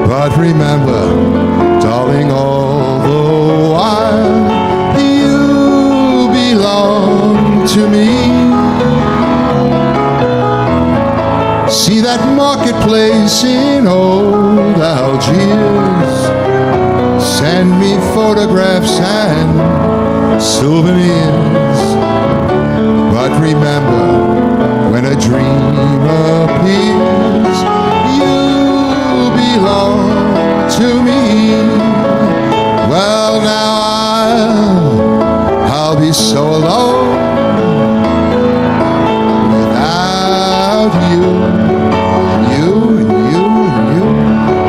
But remember, darling, all the while, you belong to me. See that marketplace in old Algiers. Send me photographs and souvenirs. But remember, when a dream appears, you belong to me. Well, now I'll be so alone without you.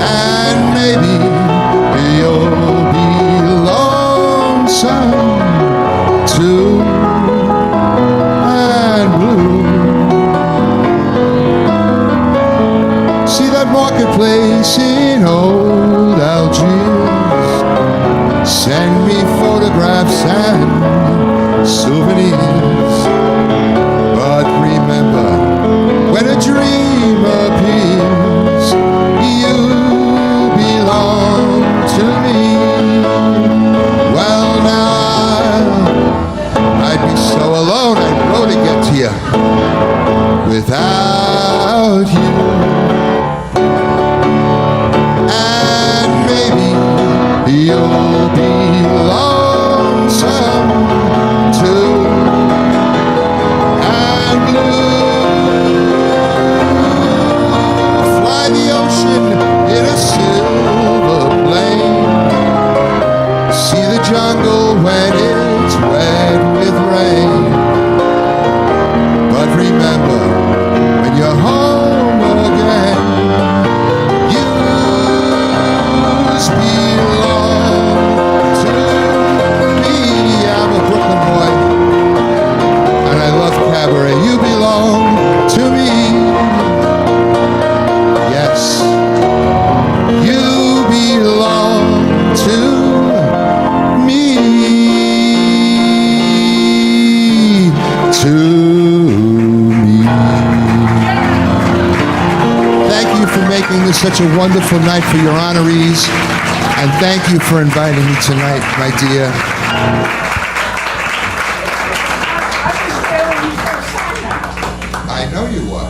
And maybe you'll be lonesome too, and blue. See that marketplace in old Algiers. Send me photographs and souvenirs. But remember, when a dream appears, you belong to me. Well, now I'd be so alone, I'd go to get to you without you. And maybe you'll be lonesome too, and blue. Fly the ocean in a silver plane. See the jungle when it's wet with rain. But remember, when you're home again, you belong to me. I'm a Brooklyn boy, and I love cabaret. You belong to me. Yes, you belong to me. To me. Thank you for making this such a wonderful night for your honorees, and thank you for inviting me tonight, my dear. I know you are.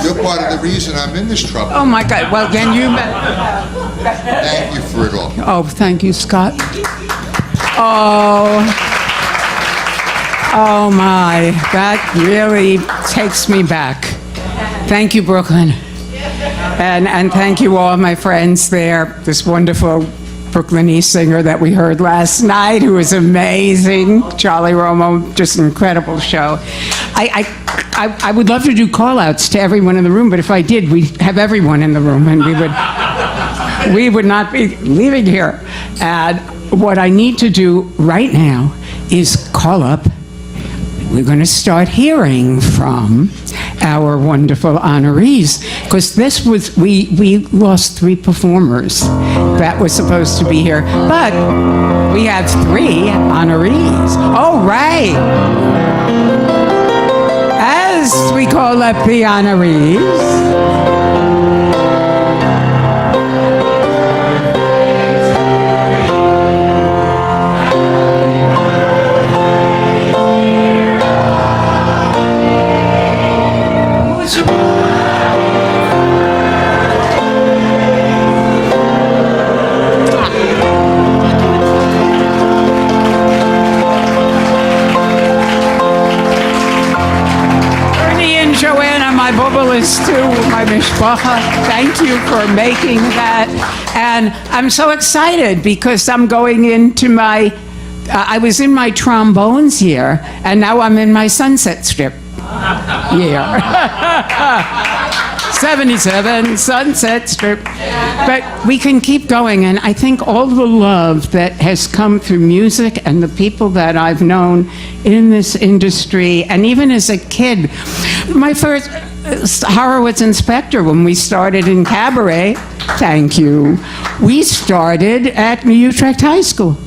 You're part of the reason I'm in this trouble. Oh my God. Well, then you. Thank you for it all. Oh, thank you, Scott. Oh. Oh my. That really takes me back. Thank you, Brooklyn. And thank you all my friends there. This wonderful Brooklynese singer that we heard last night, who was amazing. Charlie Romo, just an incredible show. I would love to do call-outs to everyone in the room, but if I did, we'd have everyone in the room, and we would not be leaving here. And what I need to do right now is call up. We're going to start hearing from our wonderful honorees, because this was, we lost 3 performers that were supposed to be here, but we have 3 honorees. Oh, right. As we call up the honorees, to my mishpacha, thank you for making that. And I'm so excited because I'm going into my, I was in my trombones year, and now I'm in my Sunset Strip year. 77, Sunset Strip. But we can keep going, and I think all the love that has come through music and the people that I've known in this industry, and even as a kid, my first Horowitz Inspector, when we started in cabaret, thank you, we started at New Utrecht High School.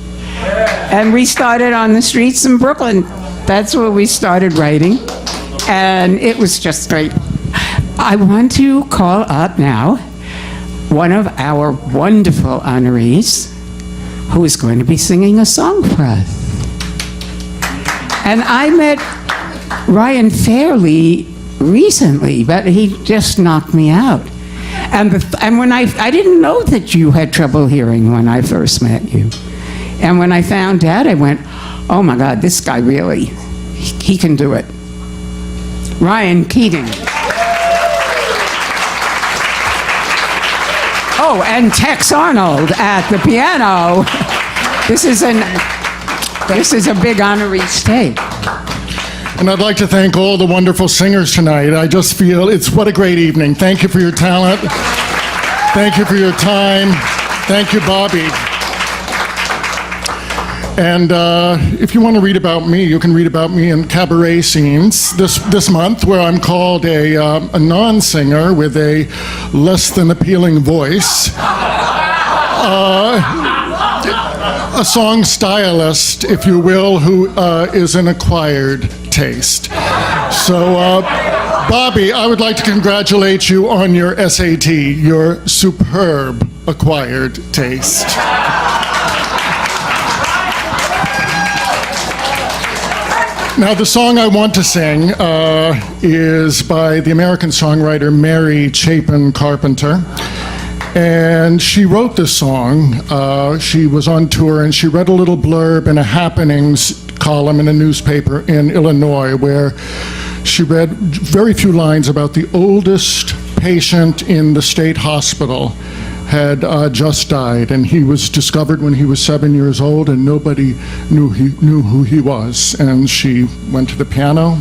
And we started on the streets in Brooklyn. That's where we started writing. And it was just great. I want to call up now one of our wonderful honorees who is going to be singing a song for us. And I met Ryan fairly recently, but he just knocked me out. And when I didn't know that you had trouble hearing when I first met you. And when I found out, I went, oh my God, this guy really, he can do it. Ryan Keating. Oh, and Tex Arnold at the piano. This is a big honoree stay. And I'd like to thank all the wonderful singers tonight. I just feel what a great evening. Thank you for your talent. Thank you for your time. Thank you, Bobbie. And if you want to read about me, you can read about me in cabaret scenes this month, where I'm called a non-singer with a less than appealing voice. A song stylist, if you will, who is an acquired taste. So, Bobbie, I would like to congratulate you on your SAT, your superb acquired taste. Now, the song I want to sing is by the American songwriter Mary Chapin Carpenter. And she wrote this song. She was on tour, and she read a little blurb in a happenings column in a newspaper in Illinois, where she read very few lines about the oldest patient in the state hospital had just died, and he was discovered when he was 7 years old, and nobody knew who he was. And she went to the piano,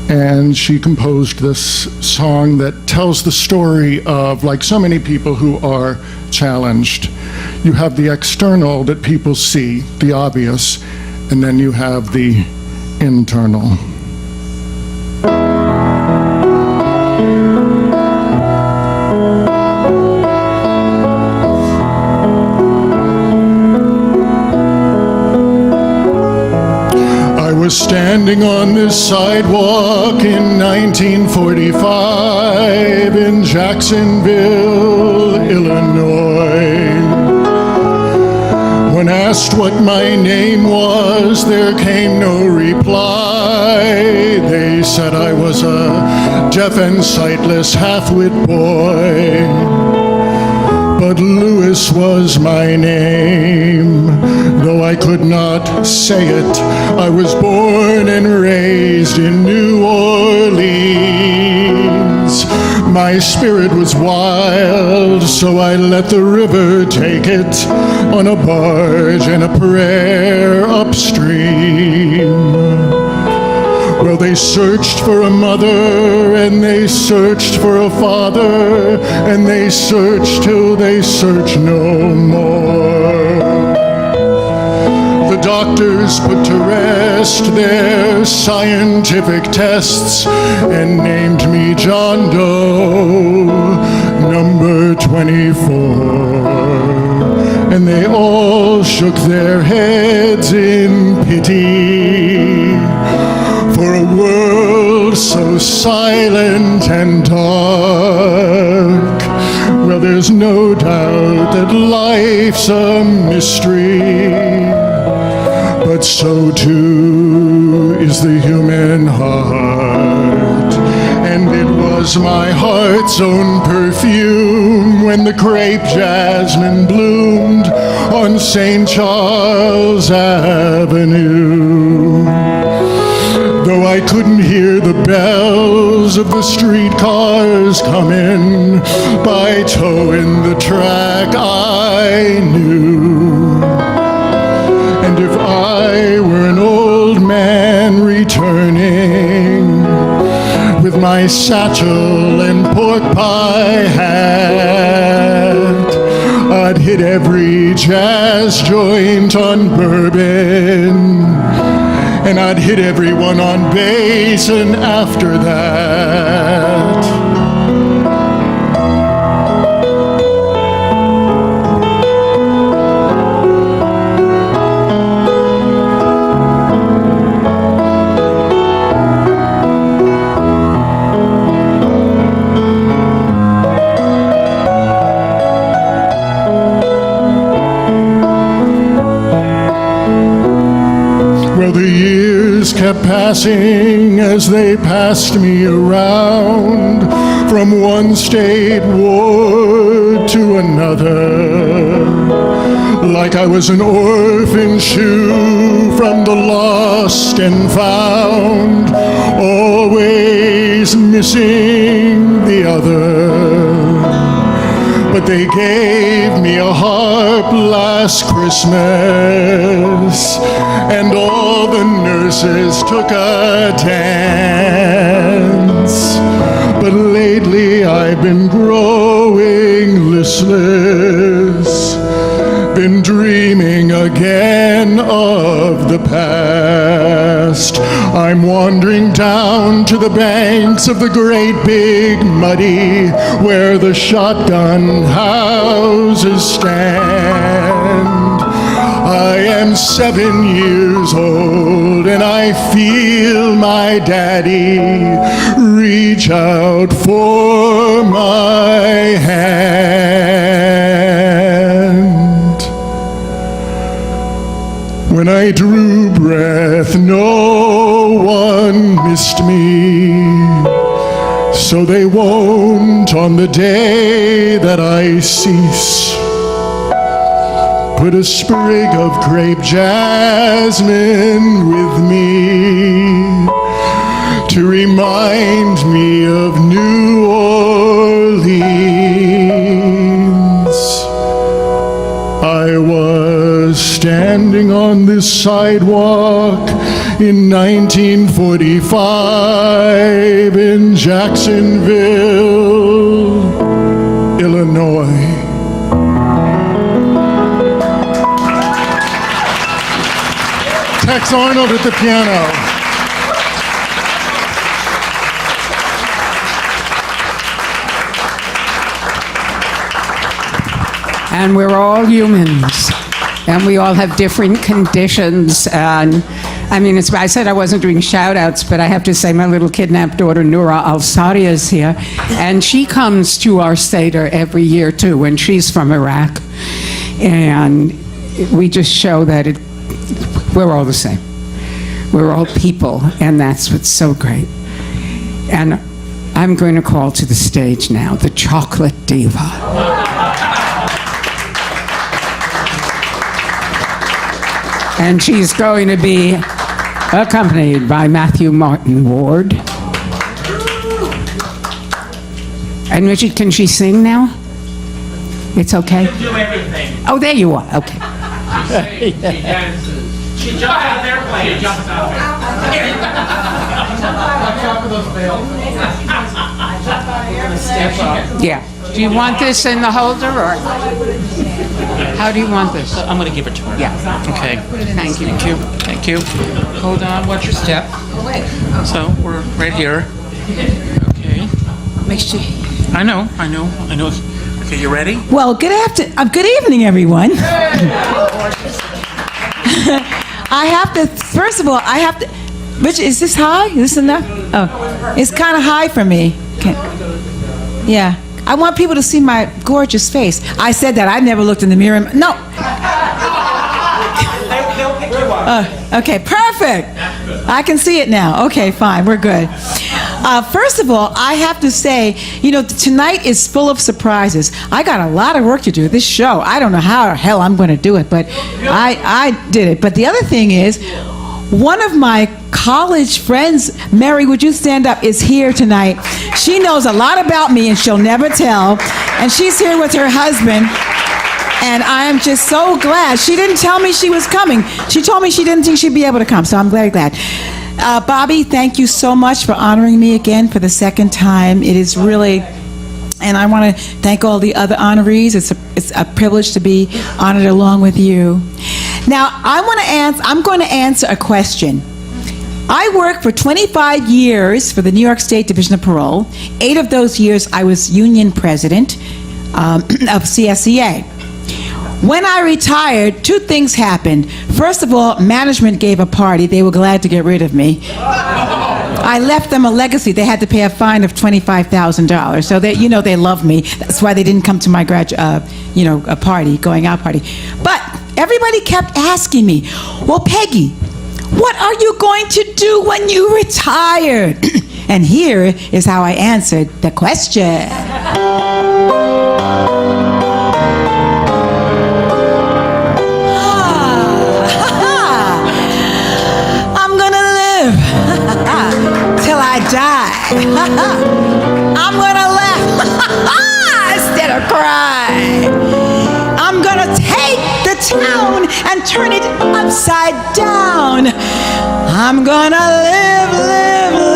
and she composed this song that tells the story of, like so many people who are challenged, you have the external that people see, the obvious, and then you have the internal. I was standing on this sidewalk in 1945 in Jacksonville, Illinois. When asked what my name was, there came no reply. said I was a deaf and sightless half-wit boy. But Louis was my name, though I could not say it. I was born and raised in New Orleans. My spirit was wild, so I let the river take it on a barge and a prayer upstream. Well, they searched for a mother, and they searched for a father, and they searched till they searched no more. The doctors put to rest their scientific tests and named me John Doe, number 24. And they all shook their heads in pity for a world so silent and dark. Well, there's no doubt that life's a mystery, but so too is the human heart. And it was my heart's own perfume when the crepe jasmine bloomed on St. Charles Avenue. Though I couldn't hear the bells of the streetcars coming by towing the track, I knew. And if I were an old man returning with my satchel and pork pie hat, I'd hit every jazz joint on Bourbon, and I'd hit everyone on Basin after that. Kept passing as they passed me around from one state ward to another, like I was an orphan shoe from the lost and found, always missing the other. But they gave me a harp last Christmas, and all the nurses took a dance. But lately I've been growing listless, been dreaming again of the past. I'm wandering down to the banks of the great big muddy where the shotgun houses stand. I am 7 years old and I feel my daddy reach out for my hand. When I drew breath, no one missed me, so they won't on the day that I cease. Put a sprig of crepe jasmine with me to remind me of New Orleans. I was standing on this sidewalk in 1945 in Jacksonville, Illinois. Tex Arnold at the piano. And we're all humans, and we all have different conditions. And I mean, I said I wasn't doing shout-outs, but I have to say my little kidnapped daughter, Noura Al-Saria, is here. And she comes to our Seder every year, too, and she's from Iraq. And we just show that we're all the same. We're all people, and that's what's so great. And I'm going to call to the stage now the Chocolate Diva. And she's going to be accompanied by Matthew Martin Ward. And Richard, can she sing now? It's okay? Do everything. Oh, there you are. Okay. She dances. She jumps out of airplanes. She jumps out there. Yeah. Do you want this in the holder, or how do you want this? I'm going to give it to her. Yeah. Okay. Thank you. Thank you. Thank you. Hold on. Watch your step. So we're right here. Okay. Make sure. I know. Okay, you ready? Well, good evening, everyone. I have to, first of all, Rich, is this high? Is this enough? Oh, it's kind of high for me. Yeah. I want people to see my gorgeous face. I said that. I never looked in the mirror. No. Okay, perfect. I can see it now. Okay, fine. We're good. First of all, I have to say, tonight is full of surprises. I got a lot of work to do. This show, I don't know how the hell I'm going to do it, but I did it. But the other thing is, one of my college friends, Mary, would you stand up, is here tonight. She knows a lot about me, and she'll never tell. And she's here with her husband. And I am just so glad. She didn't tell me she was coming. She told me she didn't think she'd be able to come, so I'm very glad. Bobbie, thank you so much for honoring me again for the second time. It is really, and I want to thank all the other honorees. It's a privilege to be honored along with you. Now, I'm going to answer a question. I worked for 25 years for the New York State Division of Parole. 8 of those years, I was union president of CSEA. When I retired, 2 things happened. First of all, management gave a party. They were glad to get rid of me. I left them a legacy. They had to pay a fine of $25,000. So they love me. That's why they didn't come to my a party, going out party. But everybody kept asking me, well, Peggy, what are you going to do when you retire? And here is how I answered the question. Die. I'm gonna laugh instead of cry. I'm gonna take the town and turn it upside down. I'm gonna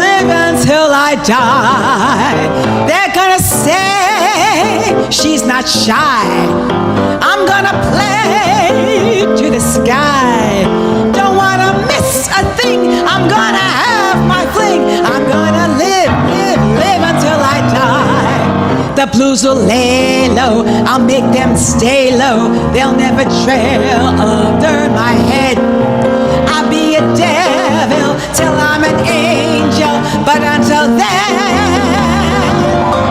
live until I die. They're gonna say she's not shy. I'm gonna play to the sky. Don't wanna miss a thing. I'm gonna have my fling. I'm gonna live until I die. The blues will lay low. I'll make them stay low. They'll never trail under my head. I'll be a devil till I'm an angel. But until then,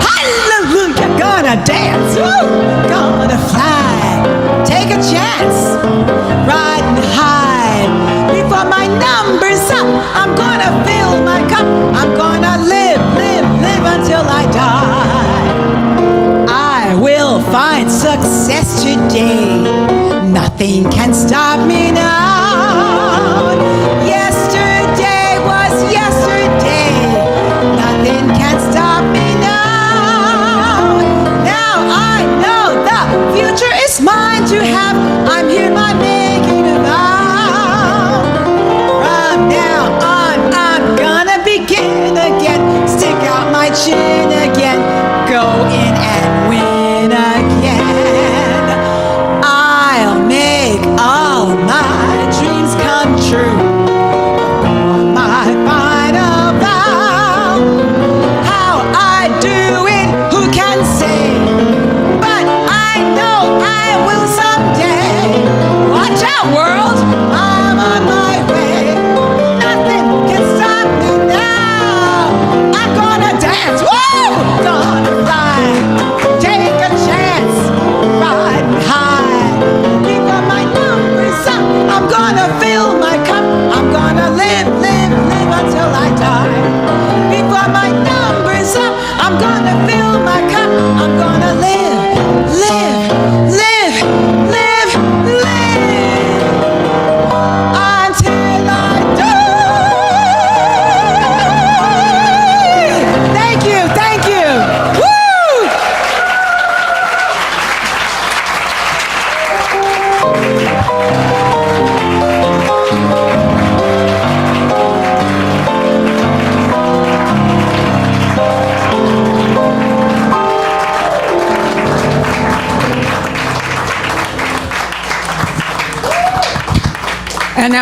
hallelujah, gonna dance. Woo! Gonna fly. Take a chance. Riding high. Before my number's up, I'm gonna fill my cup. I'm gonna live until I die. I will find success today. Nothing can stop me now. Yesterday was yesterday. Nothing can stop me now. Now I know the future is mine to have. I'm here by making a vow. From now on, I'm gonna begin again. Stick out my chin again. Go in and win again. I'll make all my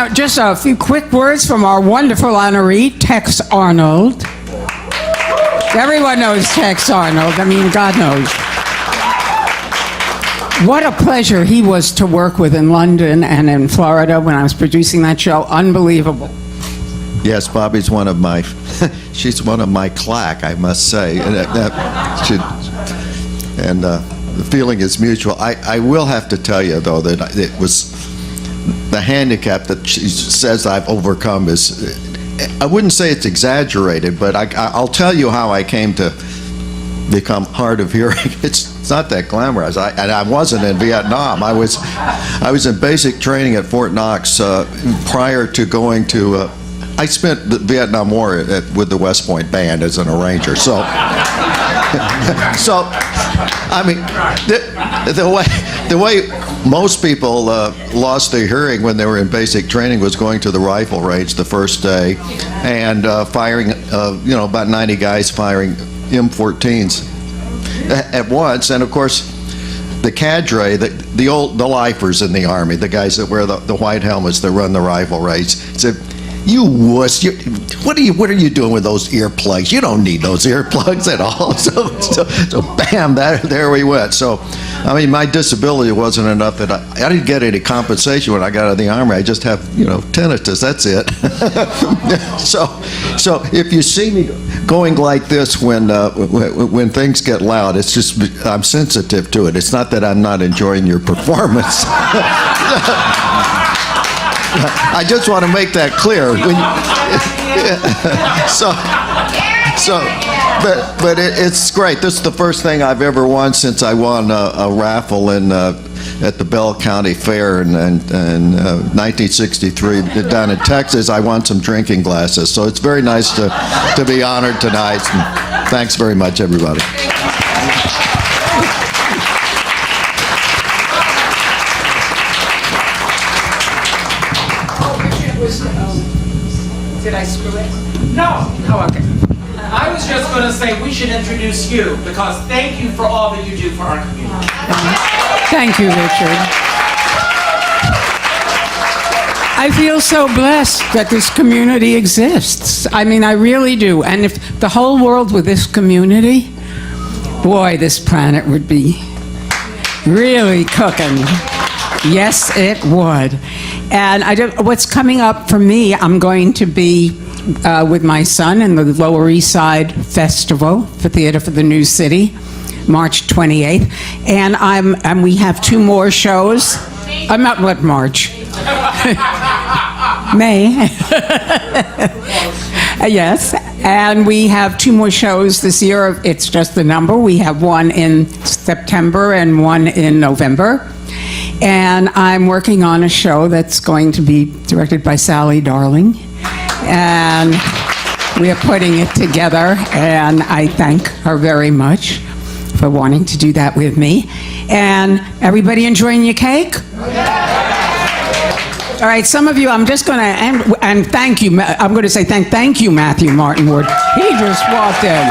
Now, just a few quick words from our wonderful honoree, Tex Arnold. Everyone knows Tex Arnold. I mean, God knows. What a pleasure he was to work with in London and in Florida when I was producing that show. Unbelievable. Yes, Bobbie's one of my, she's one of my claque, I must say. And the feeling is mutual. I will have to tell you, though, that it was the handicap that she says I've overcome is, I wouldn't say it's exaggerated, but I'll tell you how I came to become hard of hearing. It's not that glamorous. And I wasn't in Vietnam. I was in basic training at Fort Knox prior to going to. I spent the Vietnam War with the West Point Band as an arranger. So, I mean, the way most people lost their hearing when they were in basic training was going to the rifle range the first day and firing, about 90 guys firing M14s at once. And of course, the cadre, the lifers in the Army, the guys that wear the white helmets that run the rifle range, said, "You wuss! What are you doing with those earplugs? You don't need those earplugs at all." So bam, there we went. So, I mean, my disability wasn't enough that I didn't get any compensation when I got out of the Army. I just have, tinnitus. That's it. So if you see me going like this when things get loud, it's just I'm sensitive to it. It's not that I'm not enjoying your performance. I just want to make that clear. But it's great. This is the first thing I've ever won since I won a raffle at the Bell County Fair in 1963 down in Texas. I won some drinking glasses. So it's very nice to be honored tonight. And thanks very much, everybody. Did I screw it? No. Oh, okay. I was just going to say we should introduce you because thank you for all that you do for our community. Thank you, Richard. I feel so blessed that this community exists. I mean, I really do. And if the whole world were this community, boy, this planet would be really cooking. Yes, it would. And what's coming up for me, I'm going to be with my son in the Lower East Side Festival for Theater for the New City, March 28th. And we have 2 more shows. I'm not what March. May. Yes. And we have 2 more shows this year. It's just the number. We have one in September and one in November. And I'm working on a show that's going to be directed by Sally Darling. And we are putting it together, and I thank her very much for wanting to do that with me. And everybody enjoying your cake? All right, some of you, I'm just going to, and thank you, I'm going to say thank you, Matthew Martin Wood. He just walked in.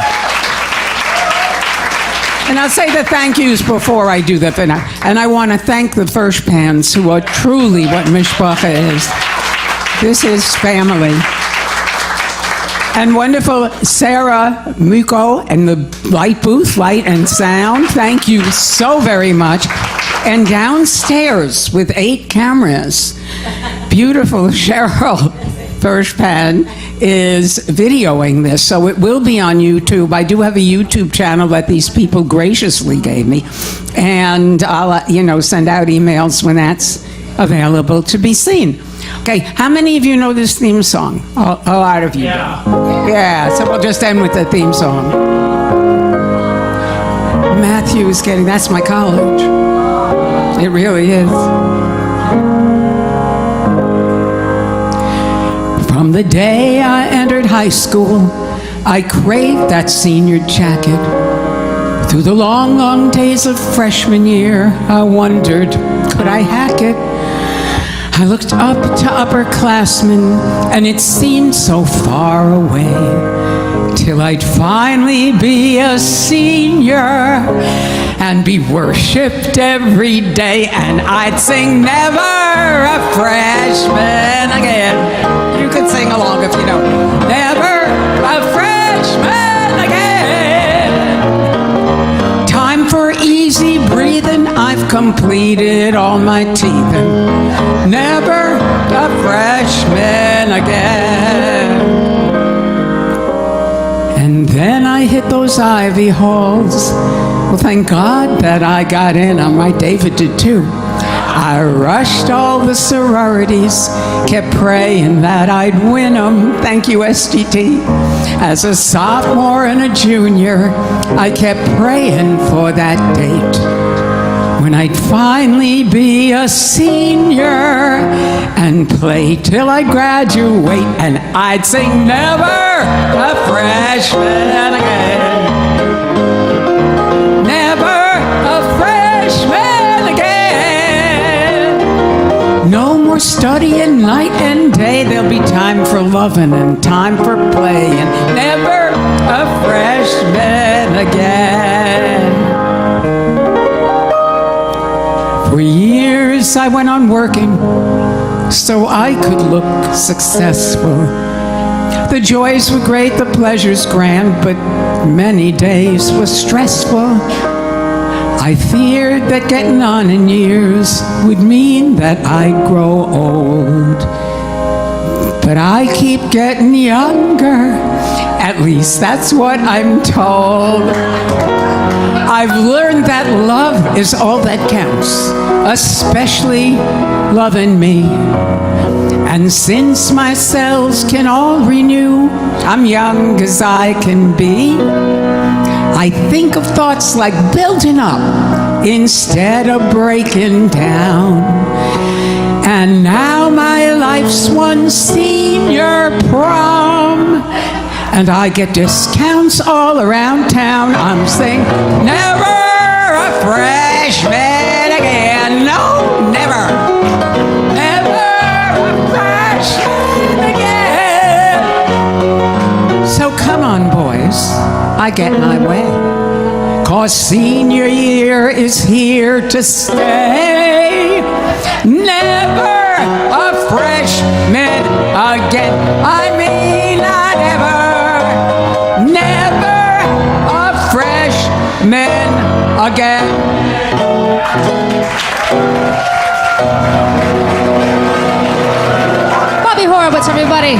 And I'll say the thank yous before I do that. And I want to thank the First Pans, who are truly what Mishpacha is. This is family. And wonderful Sarah Muko and the light booth, light and sound. Thank you so very much. And downstairs with 8 cameras, beautiful Cheryl Firstpan is videoing this, so it will be on YouTube. I do have a YouTube channel that these people graciously gave me, and I'll send out emails when that's available to be seen. Okay, how many of you know this theme song? A lot of you. Yeah, so we'll just end with the theme song. Matthew is getting, that's my college. It really is. From the day I entered high school, I craved that senior jacket. Through the long, long days of freshman year, I wondered, could I hack it? I looked up to upperclassmen, and it seemed so far away, till I'd finally be a senior, and be worshipped every day, and I'd sing never a freshman again. You could sing along if you know. Never a freshman again. Time for easy breathing, I've completed all my teething. Never a freshman again. And then I hit those Ivy halls. Well, thank God that I got in. I'm right, David did too. I rushed all the sororities, kept praying that I'd win them. Thank you, STT. As a sophomore and a junior, I kept praying for that date when I'd finally be a senior and play till I graduate, and I'd sing never a freshman again. Never a freshman again. No more studying night and day. There'll be time for loving and time for playing. Never a freshman again. For years I went on working so I could look successful. The joys were great, the pleasures grand, but many days were stressful. I feared that getting on in years would mean that I'd grow old. But I keep getting younger, at least that's what I'm told. I've learned that love is all that counts, especially loving me. And since my cells can all renew, I'm young as I can be. I think of thoughts like building up instead of breaking down. And now my life's one senior prom, and I get discounts all around town. I'm saying never a freshman again. No, never. Never a freshman again. So come on, boys, I get my way. 'Cause senior year is here to stay. Never a freshman again. I mean, not ever. Never a freshman again. Bobbie Horowitz, everybody.